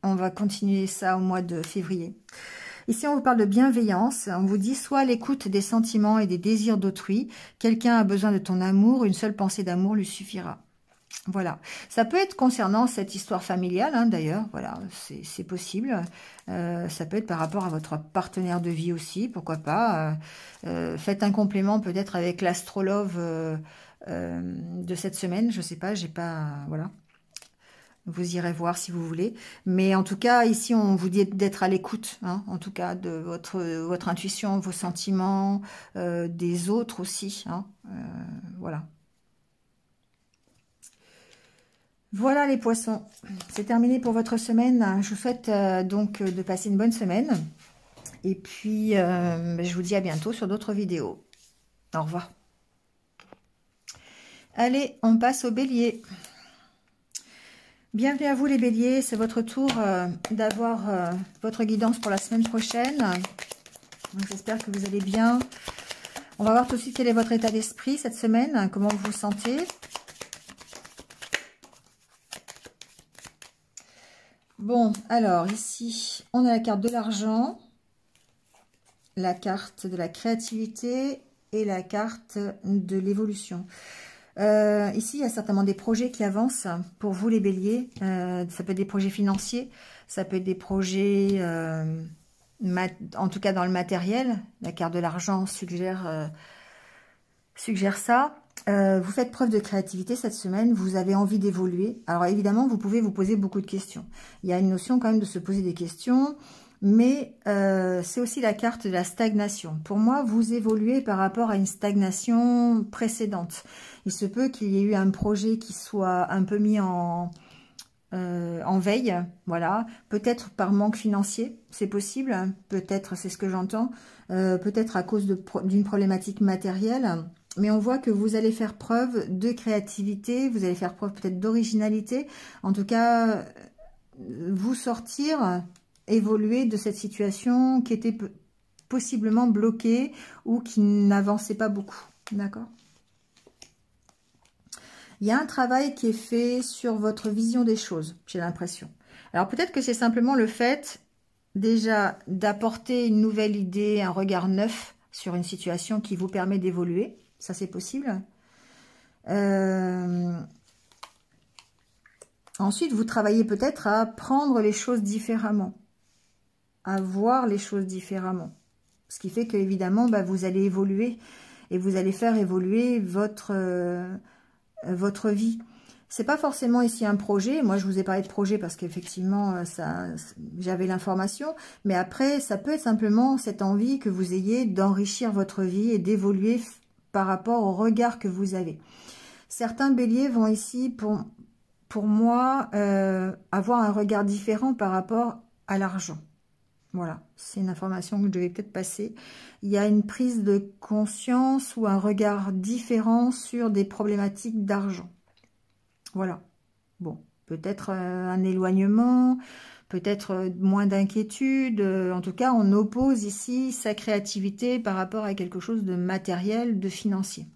on va continuer ça au mois de février. Ici, on vous parle de bienveillance, on vous dit soit l'écoute des sentiments et des désirs d'autrui, quelqu'un a besoin de ton amour, une seule pensée d'amour lui suffira. Voilà, ça peut être concernant cette histoire familiale, hein, d'ailleurs, voilà, c'est possible. Ça peut être par rapport à votre partenaire de vie aussi, pourquoi pas. Faites un complément peut-être avec l'astrologue de cette semaine, je sais pas, j'ai pas, voilà. Vous irez voir si vous voulez. Mais en tout cas, ici, on vous dit d'être à l'écoute, hein, en tout cas, de votre intuition, vos sentiments, des autres aussi. Hein, voilà. Voilà les poissons, c'est terminé pour votre semaine. Je vous souhaite donc de passer une bonne semaine. Et puis, je vous dis à bientôt sur d'autres vidéos. Au revoir. Allez, on passe au bélier. Bienvenue à vous les béliers, c'est votre tour d'avoir votre guidance pour la semaine prochaine. J'espère que vous allez bien. On va voir tout de suite quel est votre état d'esprit cette semaine, comment vous vous sentez. Bon, alors ici, on a la carte de l'argent, la carte de la créativité et la carte de l'évolution. Ici, il y a certainement des projets qui avancent pour vous les béliers. Ça peut être des projets financiers, ça peut être des projets, en tout cas dans le matériel. La carte de l'argent suggère ça. Vous faites preuve de créativité cette semaine, vous avez envie d'évoluer. Alors évidemment, vous pouvez vous poser beaucoup de questions. Il y a une notion quand même de se poser des questions, mais c'est aussi la carte de la stagnation. Pour moi, vous évoluez par rapport à une stagnation précédente. Il se peut qu'il y ait eu un projet qui soit un peu mis en veille, voilà. Peut-être par manque financier, c'est possible. Peut-être, c'est ce que j'entends. Peut-être à cause d'une problématique matérielle. Mais on voit que vous allez faire preuve de créativité, vous allez faire preuve peut-être d'originalité. En tout cas, vous sortir, évoluer de cette situation qui était possiblement bloquée ou qui n'avançait pas beaucoup. D'accord ? Il y a un travail qui est fait sur votre vision des choses, j'ai l'impression. Alors peut-être que c'est simplement le fait déjà d'apporter une nouvelle idée, un regard neuf sur une situation qui vous permet d'évoluer. Ça, c'est possible. Ensuite, vous travaillez peut-être à prendre les choses différemment, à voir les choses différemment. Ce qui fait qu'évidemment, vous allez évoluer et vous allez faire évoluer votre vie. C'est pas forcément ici un projet. Moi, je vous ai parlé de projet parce qu'effectivement, j'avais l'information. Mais après, ça peut être simplement cette envie que vous ayez d'enrichir votre vie et d'évoluer par rapport au regard que vous avez. Certains béliers vont ici, pour moi, avoir un regard différent par rapport à l'argent. Voilà, c'est une information que je devais peut-être passer. Il y a une prise de conscience ou un regard différent sur des problématiques d'argent. Voilà. Bon, peut-être un éloignement, peut-être moins d'inquiétude. En tout cas, on oppose ici sa créativité par rapport à quelque chose de matériel, de financier.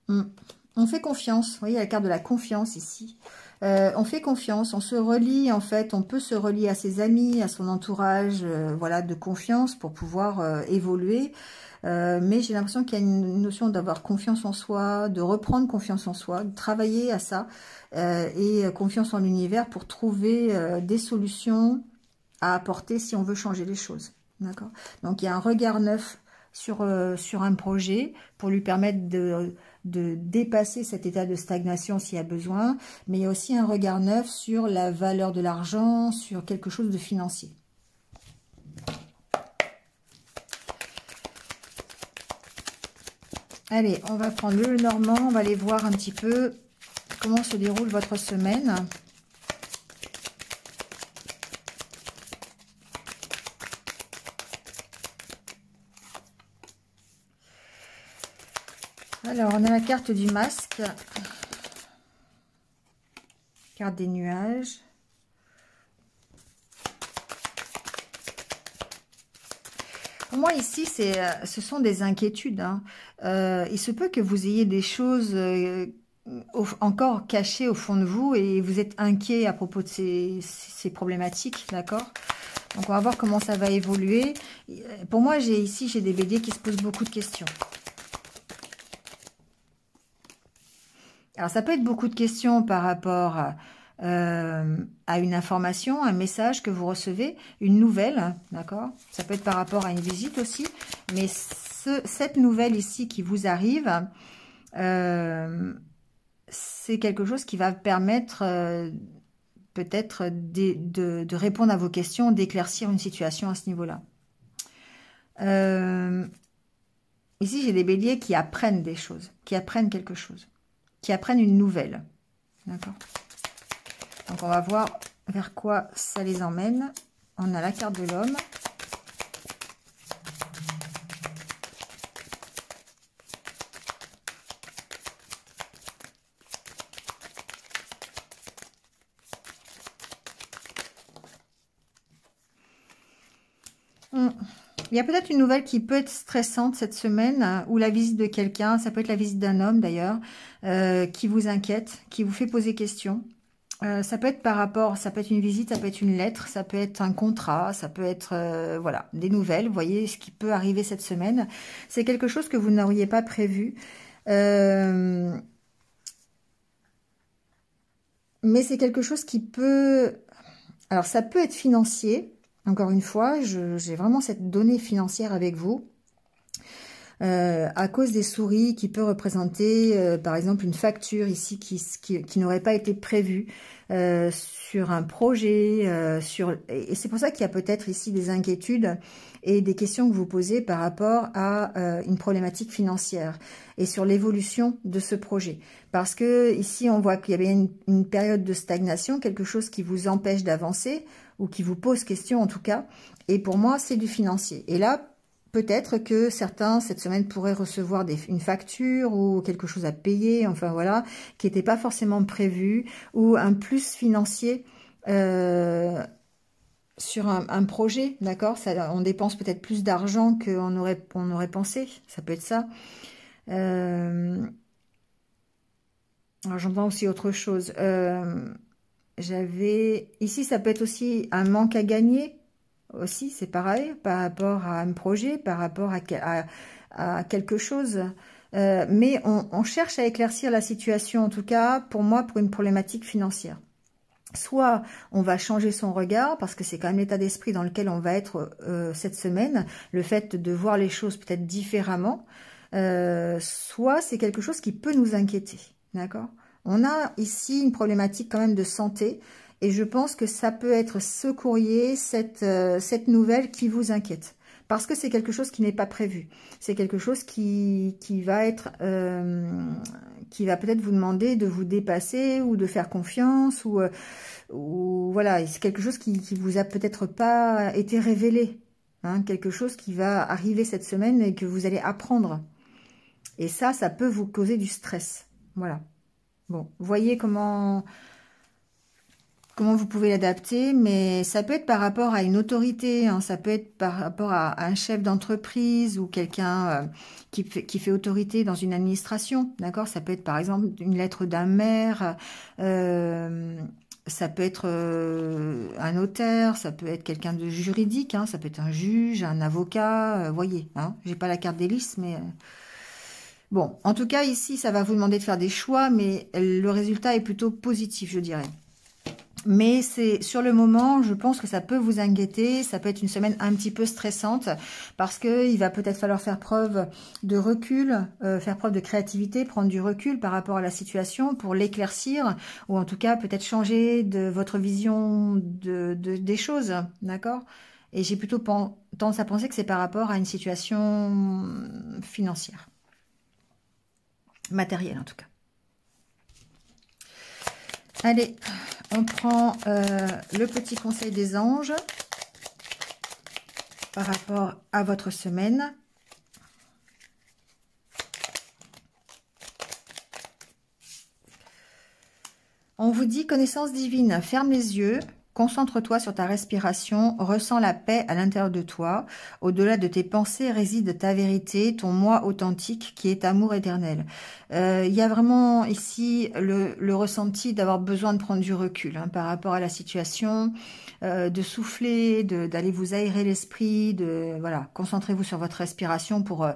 On fait confiance. Vous voyez la carte de la confiance ici. On fait confiance, on se relie en fait, on peut se relier à ses amis, à son entourage, voilà, de confiance pour pouvoir évoluer. Mais j'ai l'impression qu'il y a une notion d'avoir confiance en soi, de reprendre confiance en soi, de travailler à ça et confiance en l'univers pour trouver des solutions à apporter si on veut changer les choses. D'accord ? Donc il y a un regard neuf sur un projet pour lui permettre de dépasser cet état de stagnation s'il y a besoin, mais il y a aussi un regard neuf sur la valeur de l'argent, sur quelque chose de financier. Allez, on va prendre le Normand, on va aller voir un petit peu comment se déroule votre semaine. Alors, on a la carte du masque, carte des nuages. Pour moi, ici, ce sont des inquiétudes. Hein. Il se peut que vous ayez des choses encore cachées au fond de vous et vous êtes inquiet à propos de ces problématiques, d'accord? Donc, on va voir comment ça va évoluer. Pour moi, ici, j'ai des béliers qui se posent beaucoup de questions. Alors, ça peut être beaucoup de questions par rapport à une information, un message que vous recevez, une nouvelle, d'accord? Ça peut être par rapport à une visite aussi, mais cette nouvelle ici qui vous arrive, c'est quelque chose qui va permettre peut-être de répondre à vos questions, d'éclaircir une situation à ce niveau-là. Ici, j'ai des béliers qui apprennent des choses, qui apprennent quelque chose, qui apprennent une nouvelle, d'accord? Donc, on va voir vers quoi ça les emmène. On a la carte de l'homme. Il y a peut-être une nouvelle qui peut être stressante cette semaine, ou la visite de quelqu'un, ça peut être la visite d'un homme d'ailleurs, qui vous inquiète, qui vous fait poser question. Ça peut être par rapport, ça peut être une visite, ça peut être une lettre, ça peut être un contrat, ça peut être voilà, des nouvelles. Vous voyez ce qui peut arriver cette semaine. C'est quelque chose que vous n'auriez pas prévu. Mais c'est quelque chose qui peut... Alors ça peut être financier. Encore une fois, j'ai vraiment cette donnée financière avec vous. À cause des souris qui peut représenter par exemple une facture ici qui n'aurait pas été prévue sur un projet, et c'est pour ça qu'il y a peut-être ici des inquiétudes et des questions que vous posez par rapport à une problématique financière et sur l'évolution de ce projet. Parce que ici on voit qu'il y avait une période de stagnation, quelque chose qui vous empêche d'avancer ou qui vous pose question en tout cas, et pour moi c'est du financier. Et là, peut-être que certains, cette semaine, pourraient recevoir une facture ou quelque chose à payer, enfin voilà, qui n'était pas forcément prévu, ou un plus financier sur un projet, d'accord? On dépense peut-être plus d'argent qu'on aurait pensé, ça peut être ça. Alors j'entends aussi autre chose. Ici, ça peut être aussi un manque à gagner, aussi, c'est pareil, par rapport à un projet, par rapport à quelque chose. Mais on cherche à éclaircir la situation, en tout cas, pour moi, pour une problématique financière. Soit on va changer son regard, parce que c'est quand même l'état d'esprit dans lequel on va être cette semaine, le fait de voir les choses peut-être différemment, soit c'est quelque chose qui peut nous inquiéter, d'accord? On a ici une problématique quand même de santé, et je pense que ça peut être ce courrier, cette nouvelle qui vous inquiète. Parce que c'est quelque chose qui n'est pas prévu. C'est quelque chose qui va être, qui va peut-être vous demander de vous dépasser ou de faire confiance ou voilà. C'est quelque chose qui vous a peut-être pas été révélé. Hein, quelque chose qui va arriver cette semaine et que vous allez apprendre. Et ça peut vous causer du stress. Voilà. Bon, voyez comment vous pouvez l'adapter, mais ça peut être par rapport à une autorité, hein, ça peut être par rapport à un chef d'entreprise ou quelqu'un qui fait autorité dans une administration, d'accord? Ça peut être par exemple une lettre d'un maire, ça peut être un notaire, ça peut être quelqu'un de juridique, hein, ça peut être un juge, un avocat, voyez, hein, j'ai pas la carte des listes, mais... Bon, en tout cas, ici, ça va vous demander de faire des choix, mais le résultat est plutôt positif, je dirais. Mais c'est sur le moment, je pense que ça peut vous inquiéter, ça peut être une semaine un petit peu stressante parce que il va peut-être falloir faire preuve de recul, faire preuve de créativité, prendre du recul par rapport à la situation pour l'éclaircir ou en tout cas peut-être changer de votre vision des choses, d'accord? Et j'ai plutôt tendance à penser que c'est par rapport à une situation financière, matérielle en tout cas. Allez, on prend le petit conseil des anges par rapport à votre semaine. On vous dit connaissance divine, ferme les yeux, concentre-toi sur ta respiration, ressens la paix à l'intérieur de toi. Au-delà de tes pensées réside ta vérité, ton moi authentique qui est amour éternel. Il y a vraiment ici le ressenti d'avoir besoin de prendre du recul par rapport à la situation, de souffler, d'aller vous aérer l'esprit, voilà, concentrez-vous sur votre respiration pour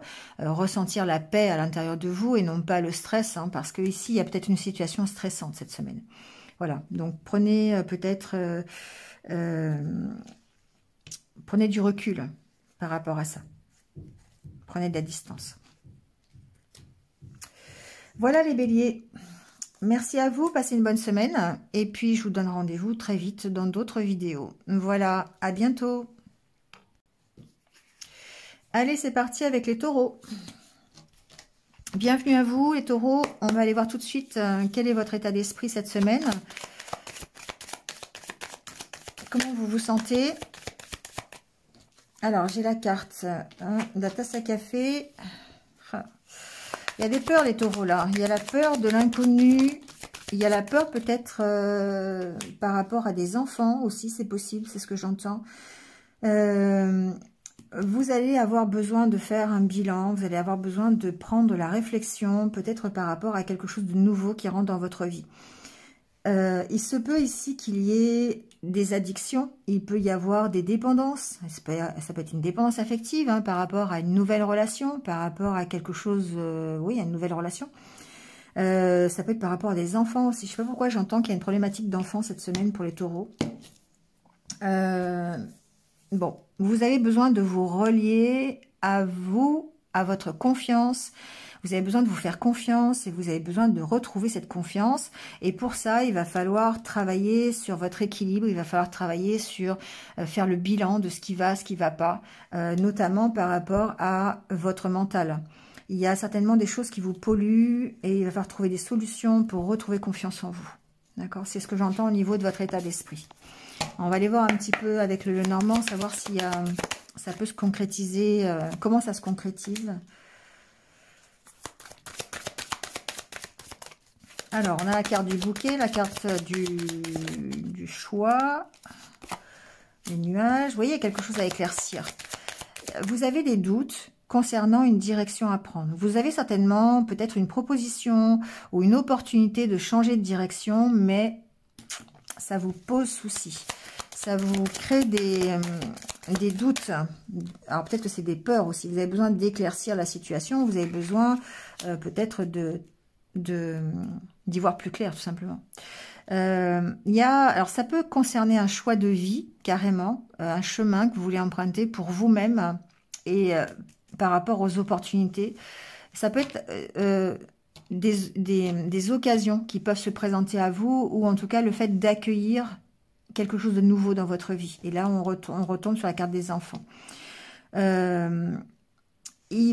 ressentir la paix à l'intérieur de vous et non pas le stress, parce que ici il y a peut-être une situation stressante cette semaine. Voilà, donc prenez peut-être prenez du recul par rapport à ça. Prenez de la distance. Voilà les béliers. Merci à vous, passez une bonne semaine. Et puis je vous donne rendez-vous très vite dans d'autres vidéos. Voilà, à bientôt. Allez, c'est parti avec les taureaux. Bienvenue à vous les taureaux, on va aller voir tout de suite quel est votre état d'esprit cette semaine. Comment vous vous sentez? Alors j'ai la carte de la tasse à café. Il y a des peurs les taureaux là, il y a la peur de l'inconnu, il y a la peur peut-être par rapport à des enfants aussi, c'est possible, c'est ce que j'entends. Vous allez avoir besoin de faire un bilan, vous allez avoir besoin de prendre de la réflexion, peut-être par rapport à quelque chose de nouveau qui rentre dans votre vie. Il se peut ici qu'il y ait des addictions, il peut y avoir des dépendances, ça peut être une dépendance affective par rapport à une nouvelle relation, par rapport à quelque chose, oui, à une nouvelle relation. Ça peut être par rapport à des enfants aussi, je ne sais pas pourquoi j'entends qu'il y a une problématique d'enfants cette semaine pour les taureaux. Bon, vous avez besoin de vous relier à vous, à votre confiance. Vous avez besoin de vous faire confiance et vous avez besoin de retrouver cette confiance. Et pour ça, il va falloir travailler sur votre équilibre. Il va falloir travailler sur faire le bilan de ce qui va pas, notamment par rapport à votre mental. Il y a certainement des choses qui vous polluent et il va falloir trouver des solutions pour retrouver confiance en vous. D'accord? C'est ce que j'entends au niveau de votre état d'esprit. On va aller voir un petit peu avec le Normand, savoir si ça peut se concrétiser, comment ça se concrétise. Alors, on a la carte du bouquet, la carte du choix, les nuages. Vous voyez, il y a quelque chose à éclaircir. Vous avez des doutes concernant une direction à prendre. Vous avez certainement peut-être une proposition ou une opportunité de changer de direction, mais ça vous pose souci. Ça vous crée des doutes. Alors peut-être que c'est des peurs aussi. Vous avez besoin d'éclaircir la situation. Vous avez besoin peut-être d'y voir plus clair, tout simplement. Alors ça peut concerner un choix de vie, carrément, un chemin que vous voulez emprunter pour vous-même et par rapport aux opportunités. Ça peut être des occasions qui peuvent se présenter à vous, ou en tout cas le fait d'accueillir quelque chose de nouveau dans votre vie. Et là, on retombe sur la carte des enfants. Il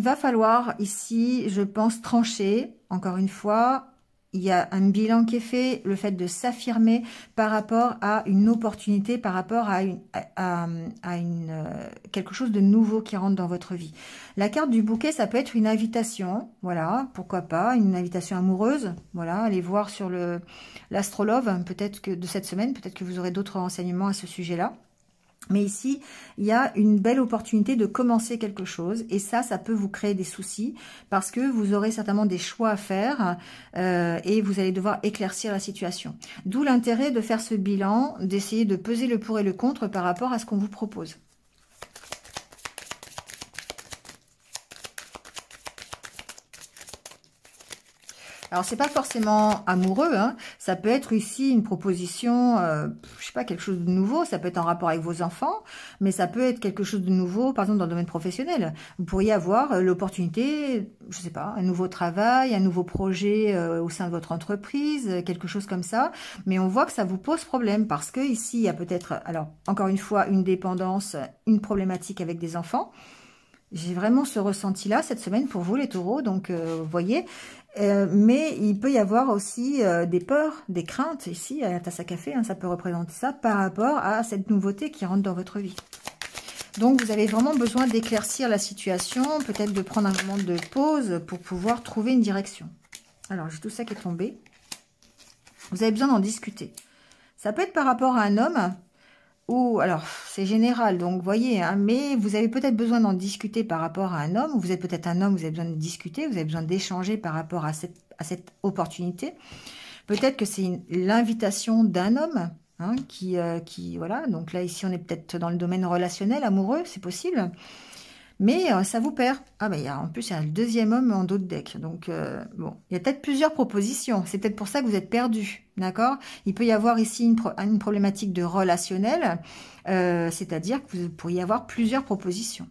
va falloir ici, je pense, trancher, encore une fois. Il y a un bilan qui est fait, le fait de s'affirmer par rapport à une opportunité, par rapport à quelque chose de nouveau qui rentre dans votre vie. La carte du bouquet, ça peut être une invitation, voilà, pourquoi pas, une invitation amoureuse, voilà, allez voir sur l'astrologue, peut-être que de cette semaine, peut-être que vous aurez d'autres renseignements à ce sujet-là. Mais ici, il y a une belle opportunité de commencer quelque chose. Et ça peut vous créer des soucis parce que vous aurez certainement des choix à faire et vous allez devoir éclaircir la situation. D'où l'intérêt de faire ce bilan, d'essayer de peser le pour et le contre par rapport à ce qu'on vous propose. Alors, c'est pas forcément amoureux, hein. Ça peut être ici une proposition, je sais pas, quelque chose de nouveau. Ça peut être en rapport avec vos enfants, mais ça peut être quelque chose de nouveau, par exemple, dans le domaine professionnel. Vous pourriez avoir l'opportunité, je sais pas, un nouveau travail, un nouveau projet au sein de votre entreprise, quelque chose comme ça. Mais on voit que ça vous pose problème parce que ici, il y a peut-être, alors, encore une fois, une dépendance, une problématique avec des enfants. J'ai vraiment ce ressenti-là cette semaine pour vous, les taureaux. Donc, vous voyez, mais il peut y avoir aussi des peurs, des craintes. Ici, à la tasse à café, hein, ça peut représenter ça par rapport à cette nouveauté qui rentre dans votre vie. Donc, vous avez vraiment besoin d'éclaircir la situation, peut-être de prendre un moment de pause pour pouvoir trouver une direction. Alors, j'ai tout ça qui est tombé. Vous avez besoin d'en discuter. Ça peut être par rapport à un homme ou, alors, c'est général, donc vous voyez, hein, mais vous avez peut-être besoin d'en discuter par rapport à un homme. Vous êtes peut-être un homme, vous avez besoin de discuter, vous avez besoin d'échanger par rapport à cette opportunité. Peut-être que c'est l'invitation d'un homme, hein, qui, voilà, donc là, ici, on est peut-être dans le domaine relationnel, amoureux, c'est possible. Mais ça vous perd. Ah ben, en plus, il y a le deuxième homme en dos de deck. Donc, bon, il y a peut-être plusieurs propositions. C'est peut-être pour ça que vous êtes perdu. D'accord? Il peut y avoir ici une problématique de relationnel. C'est-à-dire que vous pourriez avoir plusieurs propositions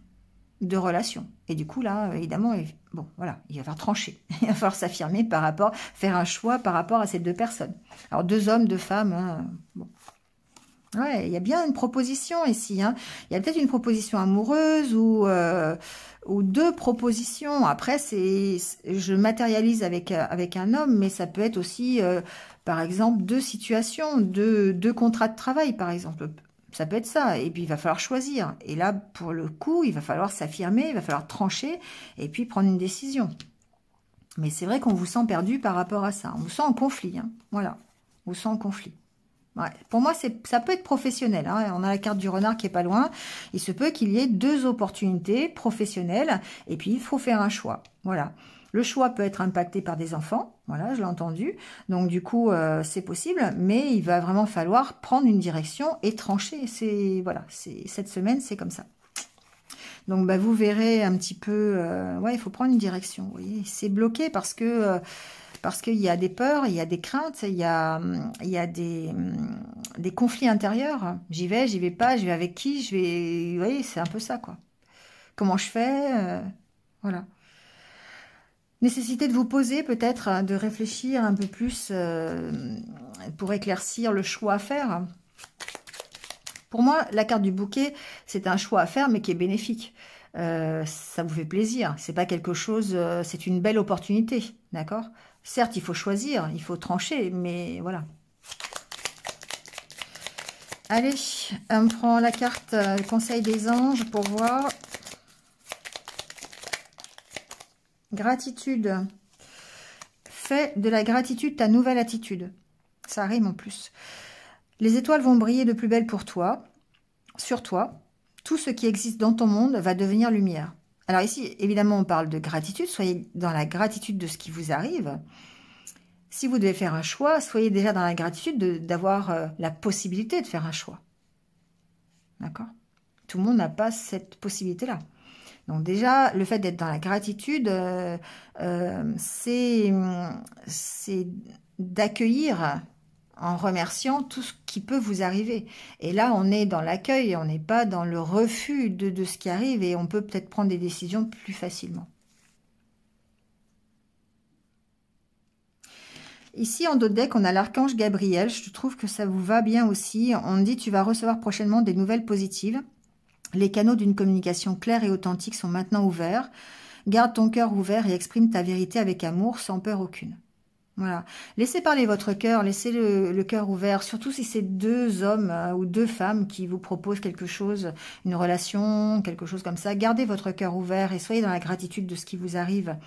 de relations. Et du coup, là, évidemment, bon, voilà, il va falloir trancher. Il va falloir s'affirmer par rapport, faire un choix par rapport à ces deux personnes. Alors, deux hommes, deux femmes, hein, bon. Ouais, il y a bien une proposition ici, hein. Il y a peut-être une proposition amoureuse ou deux propositions. Après, je matérialise avec un homme, mais ça peut être aussi, par exemple, deux situations, deux contrats de travail, par exemple. Ça peut être ça. Et puis, il va falloir choisir. Et là, pour le coup, il va falloir s'affirmer, il va falloir trancher et puis prendre une décision. Mais c'est vrai qu'on vous sent perdu par rapport à ça. On vous sent en conflit, hein. Voilà, on vous sent en conflit. Ouais. Pour moi, ça peut être professionnel, hein. On a la carte du renard qui est pas loin. Il se peut qu'il y ait deux opportunités professionnelles et puis il faut faire un choix. Voilà. Le choix peut être impacté par des enfants. Voilà, je l'ai entendu. Donc du coup, c'est possible, mais il va vraiment falloir prendre une direction et trancher. Voilà, cette semaine, c'est comme ça. Donc bah, vous verrez un petit peu. Ouais, il faut prendre une direction. Vous voyez, c'est bloqué parce qu'il y a des peurs, il y a des craintes, il y a des conflits intérieurs. J'y vais pas, je vais avec qui, vous voyez, c'est un peu ça, quoi. Comment je fais, voilà. Nécessité de vous poser, peut-être, de réfléchir un peu plus pour éclaircir le choix à faire. Pour moi, la carte du bouquet, c'est un choix à faire, mais qui est bénéfique. Ça vous fait plaisir. C'est pas quelque chose, c'est une belle opportunité, d'accord? Certes, il faut choisir, il faut trancher, mais voilà. Allez, on prend la carte Conseil des anges pour voir. Gratitude. Fais de la gratitude ta nouvelle attitude. Ça rime en plus. Les étoiles vont briller de plus belle pour toi, sur toi. Tout ce qui existe dans ton monde va devenir lumière. Alors ici, évidemment, on parle de gratitude. Soyez dans la gratitude de ce qui vous arrive. Si vous devez faire un choix, soyez déjà dans la gratitude d'avoir la possibilité de faire un choix. D'accord? Tout le monde n'a pas cette possibilité-là. Donc déjà, le fait d'être dans la gratitude, c'est d'accueillir en remerciant tout ce qui peut vous arriver. Et là, on est dans l'accueil, on n'est pas dans le refus de ce qui arrive et on peut peut-être prendre des décisions plus facilement. Ici, en dos de deck, on a l'archange Gabriel. Je trouve que ça vous va bien aussi. On dit, tu vas recevoir prochainement des nouvelles positives. Les canaux d'une communication claire et authentique sont maintenant ouverts. Garde ton cœur ouvert et exprime ta vérité avec amour, sans peur aucune. Voilà. Laissez parler votre cœur, laissez le cœur ouvert, surtout si c'est deux hommes ou deux femmes qui vous proposent quelque chose, une relation, quelque chose comme ça. Gardez votre cœur ouvert et soyez dans la gratitude de ce qui vous arrive.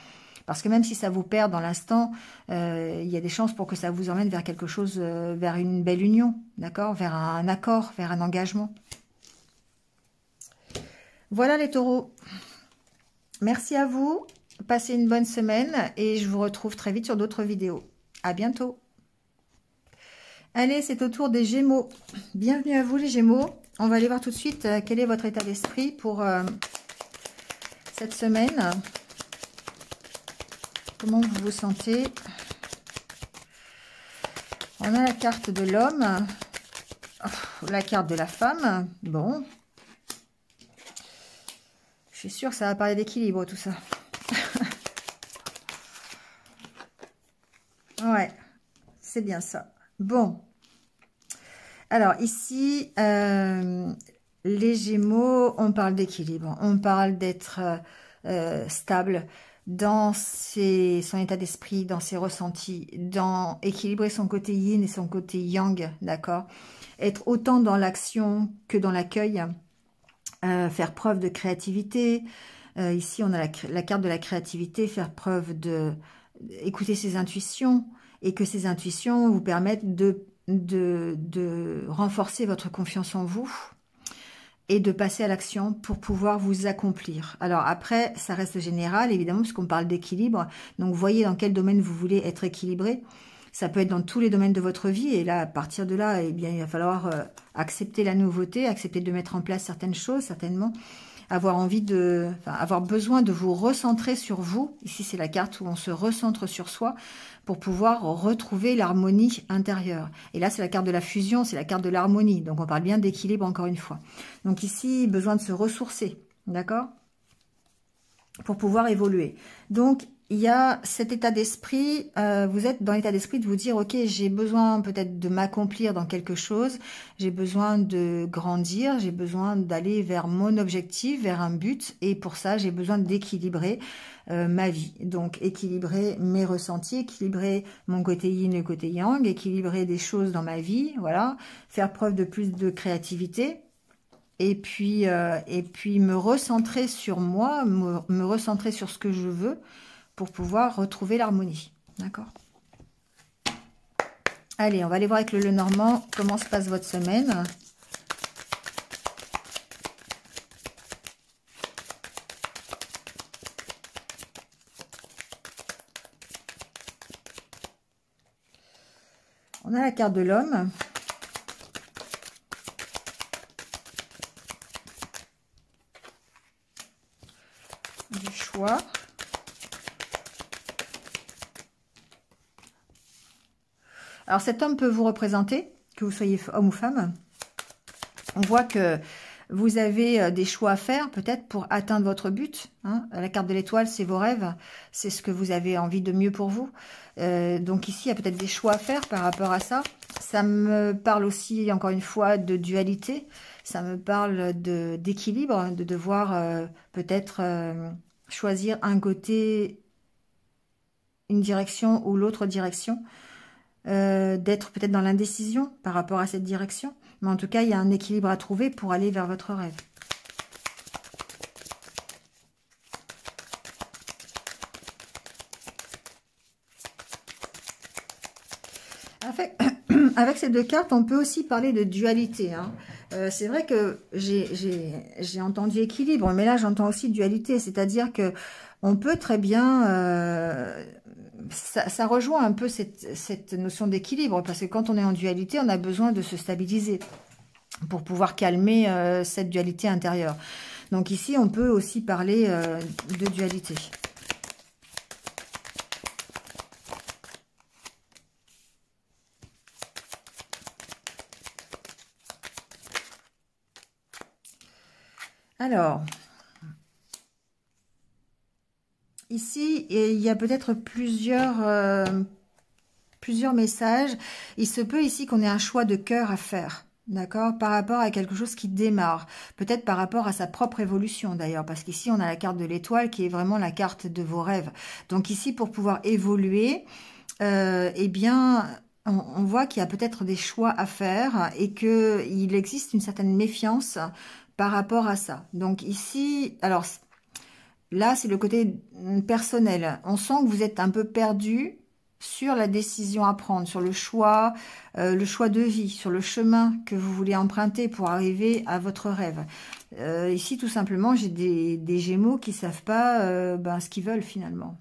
Parce que même si ça vous perd dans l'instant, il y a des chances pour que ça vous emmène vers quelque chose, vers une belle union, d'accord, vers un accord, vers un engagement. Voilà les taureaux. Merci à vous. Passez une bonne semaine et je vous retrouve très vite sur d'autres vidéos. À bientôt. Allez, c'est au tour des Gémeaux. Bienvenue à vous les Gémeaux. On va aller voir tout de suite quel est votre état d'esprit pour cette semaine. Comment vous vous sentez? On a la carte de l'homme, la carte de la femme. Bon. Je suis sûre que ça va parler d'équilibre, tout ça. Ouais, c'est bien ça. Bon. Alors, ici, les Gémeaux, on parle d'équilibre. On parle d'être stable dans son état d'esprit, dans ses ressentis, dans équilibrer son côté yin et son côté yang, d'accord? Être autant dans l'action que dans l'accueil, faire preuve de créativité. Ici, on a la carte de la créativité, faire preuve écouter ses intuitions et que ces intuitions vous permettent de renforcer votre confiance en vous et de passer à l'action pour pouvoir vous accomplir. Alors après, ça reste général, évidemment, puisqu'on parle d'équilibre. Donc, voyez dans quel domaine vous voulez être équilibré. Ça peut être dans tous les domaines de votre vie. Et là, à partir de là, eh bien, il va falloir accepter la nouveauté, accepter de mettre en place certaines choses, certainement. Avoir besoin de vous recentrer sur vous. Ici, c'est la carte où on se recentre sur soi pour pouvoir retrouver l'harmonie intérieure. Et là, c'est la carte de la fusion, c'est la carte de l'harmonie. Donc, on parle bien d'équilibre encore une fois. Donc ici, besoin de se ressourcer, d'accord? Pour pouvoir évoluer. Donc, il y a cet état d'esprit, vous êtes dans l'état d'esprit de vous dire, ok, j'ai besoin peut-être de m'accomplir dans quelque chose, j'ai besoin de grandir, j'ai besoin d'aller vers mon objectif, vers un but, et pour ça, j'ai besoin d'équilibrer ma vie. Donc, équilibrer mes ressentis, équilibrer mon côté yin et le côté yang, équilibrer des choses dans ma vie, voilà, faire preuve de plus de créativité, et puis me recentrer sur moi, me recentrer sur ce que je veux, pour pouvoir retrouver l'harmonie. D'accord? Allez, on va aller voir avec le Lenormand comment se passe votre semaine. On a la carte de l'homme. Du choix. Alors, cet homme peut vous représenter, que vous soyez homme ou femme. On voit que vous avez des choix à faire, peut-être, pour atteindre votre but. Hein. La carte de l'étoile, c'est vos rêves. C'est ce que vous avez envie de mieux pour vous. Donc ici, il y a peut-être des choix à faire par rapport à ça. Ça me parle aussi, encore une fois, de dualité. Ça me parle d'équilibre, de devoir peut-être choisir un côté, une direction ou l'autre direction. D'être peut-être dans l'indécision par rapport à cette direction. Mais en tout cas, il y a un équilibre à trouver pour aller vers votre rêve. Avec ces deux cartes, on peut aussi parler de dualité. Hein. C'est vrai que j'ai entendu équilibre, mais là, j'entends aussi dualité. C'est-à-dire que on peut très bien... Ça rejoint un peu cette notion d'équilibre, parce que quand on est en dualité, on a besoin de se stabiliser pour pouvoir calmer cette dualité intérieure. Donc ici, on peut aussi parler de dualité. Alors... Ici, il y a peut-être plusieurs messages. Il se peut ici qu'on ait un choix de cœur à faire, d'accord, par rapport à quelque chose qui démarre. Peut-être par rapport à sa propre évolution d'ailleurs, parce qu'ici, on a la carte de l'étoile qui est vraiment la carte de vos rêves. Donc ici, pour pouvoir évoluer, eh bien... On voit qu'il y a peut-être des choix à faire et qu'il existe une certaine méfiance par rapport à ça. Donc ici, alors... Là, c'est le côté personnel. On sent que vous êtes un peu perdu sur la décision à prendre, sur le choix de vie, sur le chemin que vous voulez emprunter pour arriver à votre rêve. Ici, tout simplement, j'ai des Gémeaux qui ne savent pas ce qu'ils veulent finalement.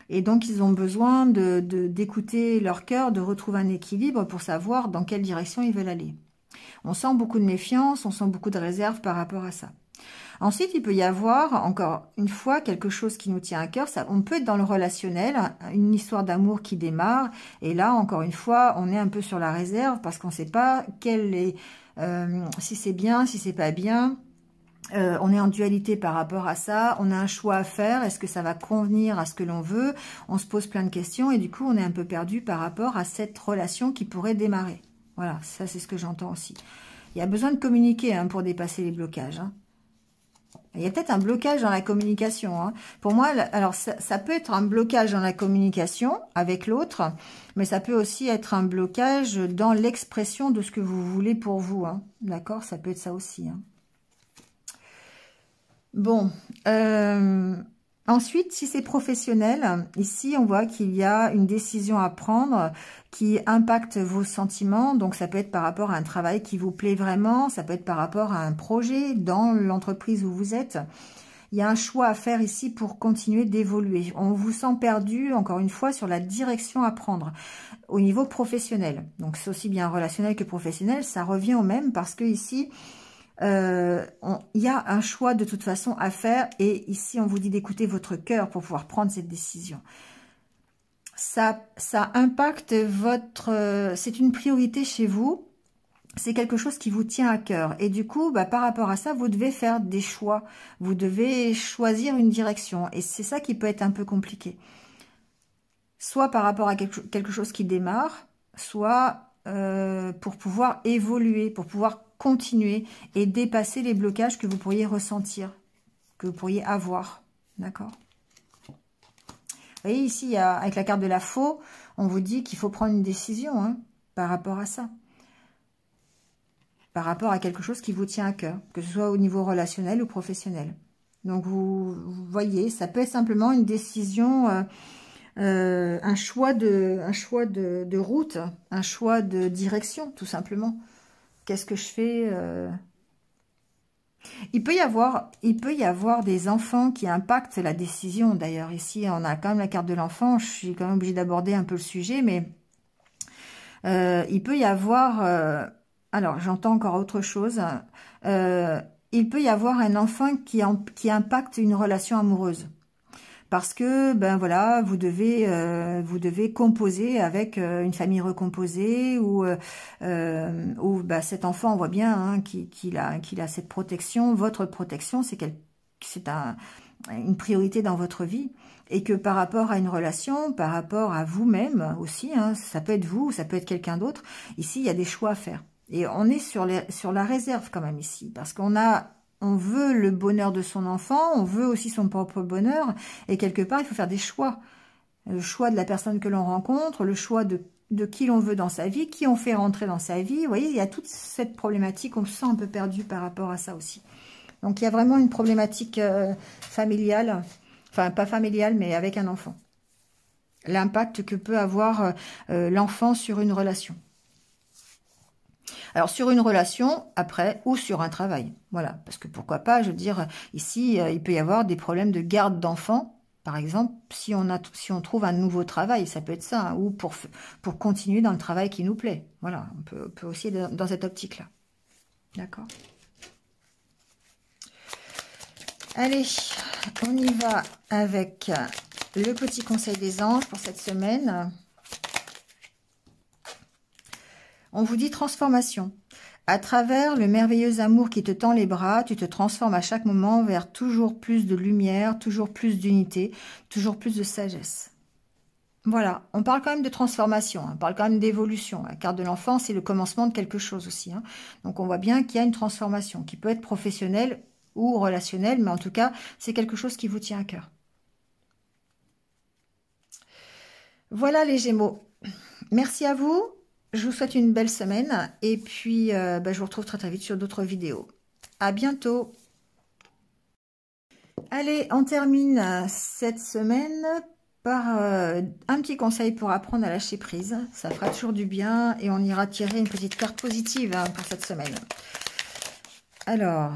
Et donc, ils ont besoin d'écouter leur cœur, de retrouver un équilibre pour savoir dans quelle direction ils veulent aller. On sent beaucoup de méfiance, on sent beaucoup de réserve par rapport à ça. Ensuite, il peut y avoir, encore une fois, quelque chose qui nous tient à cœur. Ça, on peut être dans le relationnel, une histoire d'amour qui démarre. Et là, encore une fois, on est un peu sur la réserve parce qu'on ne sait pas si c'est bien, si c'est pas bien. On est en dualité par rapport à ça. On a un choix à faire. Est-ce que ça va convenir à ce que l'on veut? On se pose plein de questions et du coup, on est un peu perdu par rapport à cette relation qui pourrait démarrer. Voilà, ça c'est ce que j'entends aussi. Il y a besoin de communiquer pour dépasser les blocages. Il y a peut-être un blocage dans la communication. Pour moi, alors ça peut être un blocage dans la communication avec l'autre, mais ça peut aussi être un blocage dans l'expression de ce que vous voulez pour vous. D'accord? Ça peut être ça aussi. Bon, ensuite, si c'est professionnel, ici, on voit qu'il y a une décision à prendre qui impacte vos sentiments. Donc, ça peut être par rapport à un travail qui vous plaît vraiment. Ça peut être par rapport à un projet dans l'entreprise où vous êtes. Il y a un choix à faire ici pour continuer d'évoluer. On vous sent perdu, encore une fois, sur la direction à prendre au niveau professionnel. Donc, c'est aussi bien relationnel que professionnel. Ça revient au même parce que ici... il y a un choix de toute façon à faire et ici on vous dit d'écouter votre cœur pour pouvoir prendre cette décision. Ça impacte c'est une priorité chez vous, c'est quelque chose qui vous tient à cœur et du coup par rapport à ça vous devez faire des choix, vous devez choisir une direction et c'est ça qui peut être un peu compliqué. Soit par rapport à quelque chose qui démarre, soit pour pouvoir évoluer, pour pouvoir continuer et dépasser les blocages que vous pourriez ressentir, que vous pourriez avoir. D'accord? Vous voyez, ici, avec la carte de la faux, on vous dit qu'il faut prendre une décision par rapport à ça. Par rapport à quelque chose qui vous tient à cœur, que ce soit au niveau relationnel ou professionnel. Donc, vous voyez, ça peut être simplement une décision... un choix de route, un choix de direction, tout simplement. Qu'est-ce que je fais Il peut y avoir des enfants qui impactent la décision. D'ailleurs, ici, on a quand même la carte de l'enfant. Je suis quand même obligée d'aborder un peu le sujet, mais il peut y avoir... alors, j'entends encore autre chose. Il peut y avoir un enfant qui impacte une relation amoureuse. Parce que, voilà, vous devez composer avec une famille recomposée ou cet enfant, on voit bien qu'il a cette protection. Votre protection, c'est une priorité dans votre vie. Et que par rapport à une relation, par rapport à vous-même aussi, ça peut être vous, ça peut être quelqu'un d'autre. Ici, il y a des choix à faire. Et on est sur la réserve quand même ici. Parce on veut le bonheur de son enfant, on veut aussi son propre bonheur, et quelque part, il faut faire des choix. Le choix de la personne que l'on rencontre, le choix de qui l'on veut dans sa vie, qui on fait rentrer dans sa vie. Vous voyez, il y a toute cette problématique, on se sent un peu perdu par rapport à ça aussi. Donc, il y a vraiment une problématique familiale, enfin, pas familiale, mais avec un enfant. L'impact que peut avoir l'enfant sur une relation. Alors, sur une relation, après, ou sur un travail. Voilà, parce que pourquoi pas, je veux dire, ici, il peut y avoir des problèmes de garde d'enfants. Par exemple, si on trouve un nouveau travail, ça peut être ça, ou pour continuer dans le travail qui nous plaît. Voilà, on peut aussi être dans cette optique-là. D'accord? Allez, on y va avec le petit conseil des anges pour cette semaine. On vous dit transformation. À travers le merveilleux amour qui te tend les bras, tu te transformes à chaque moment vers toujours plus de lumière, toujours plus d'unité, toujours plus de sagesse. Voilà, on parle quand même de transformation, on parle quand même d'évolution. La carte de l'enfant, c'est le commencement de quelque chose aussi. Donc on voit bien qu'il y a une transformation qui peut être professionnelle ou relationnelle, mais en tout cas, c'est quelque chose qui vous tient à cœur. Voilà les Gémeaux. Merci à vous. Je vous souhaite une belle semaine et puis je vous retrouve très très vite sur d'autres vidéos. À bientôt. Allez, on termine cette semaine par un petit conseil pour apprendre à lâcher prise. Ça fera toujours du bien et on ira tirer une petite carte positive pour cette semaine. Alors,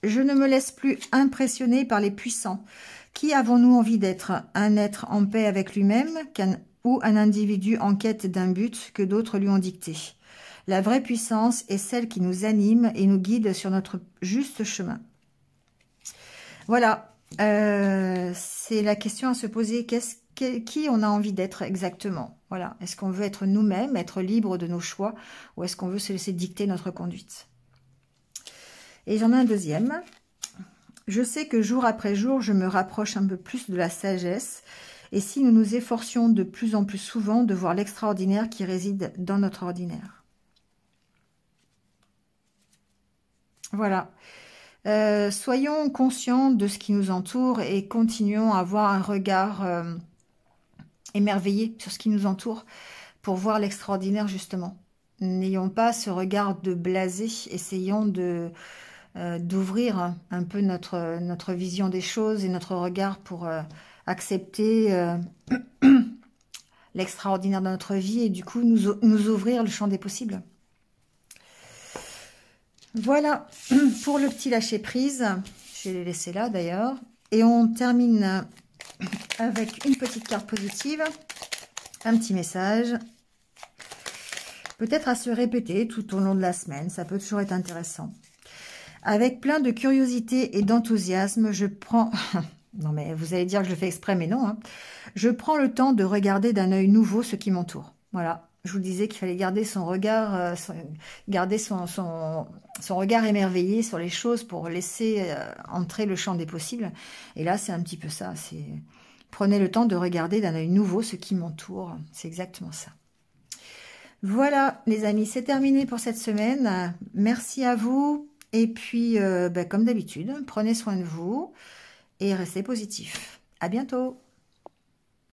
je ne me laisse plus impressionner par les puissants. Qui avons-nous envie d'être? Un être en paix avec lui-même ou un individu en quête d'un but que d'autres lui ont dicté? La vraie puissance est celle qui nous anime et nous guide sur notre juste chemin. Voilà, c'est la question à se poser. Qui on a envie d'être exactement? Voilà. Est-ce qu'on veut être nous-mêmes, être libre de nos choix, ou est-ce qu'on veut se laisser dicter notre conduite? Et j'en ai un deuxième. Je sais que jour après jour, je me rapproche un peu plus de la sagesse. Et si nous nous efforcions de plus en plus souvent de voir l'extraordinaire qui réside dans notre ordinaire. Voilà. Soyons conscients de ce qui nous entoure et continuons à avoir un regard émerveillé sur ce qui nous entoure pour voir l'extraordinaire justement. N'ayons pas ce regard de blasé, essayons d'ouvrir un peu notre vision des choses et notre regard pour accepter l'extraordinaire de notre vie et du coup nous ouvrir le champ des possibles. Voilà pour le petit lâcher prise. Je vais les laisser là d'ailleurs. Et on termine avec une petite carte positive, un petit message. Peut-être à se répéter tout au long de la semaine, ça peut toujours être intéressant. Avec plein de curiosité et d'enthousiasme, je prends... Non mais vous allez dire que je le fais exprès, mais non. Hein. Je prends le temps de regarder d'un œil nouveau ce qui m'entoure. Voilà. Je vous disais qu'il fallait garder son regard, garder son regard émerveillé sur les choses pour laisser entrer le champ des possibles. Et là, c'est un petit peu ça. C'est prenez le temps de regarder d'un œil nouveau ce qui m'entoure. C'est exactement ça. Voilà, les amis, c'est terminé pour cette semaine. Merci à vous. Et puis, comme d'habitude, prenez soin de vous et restez positifs. À bientôt.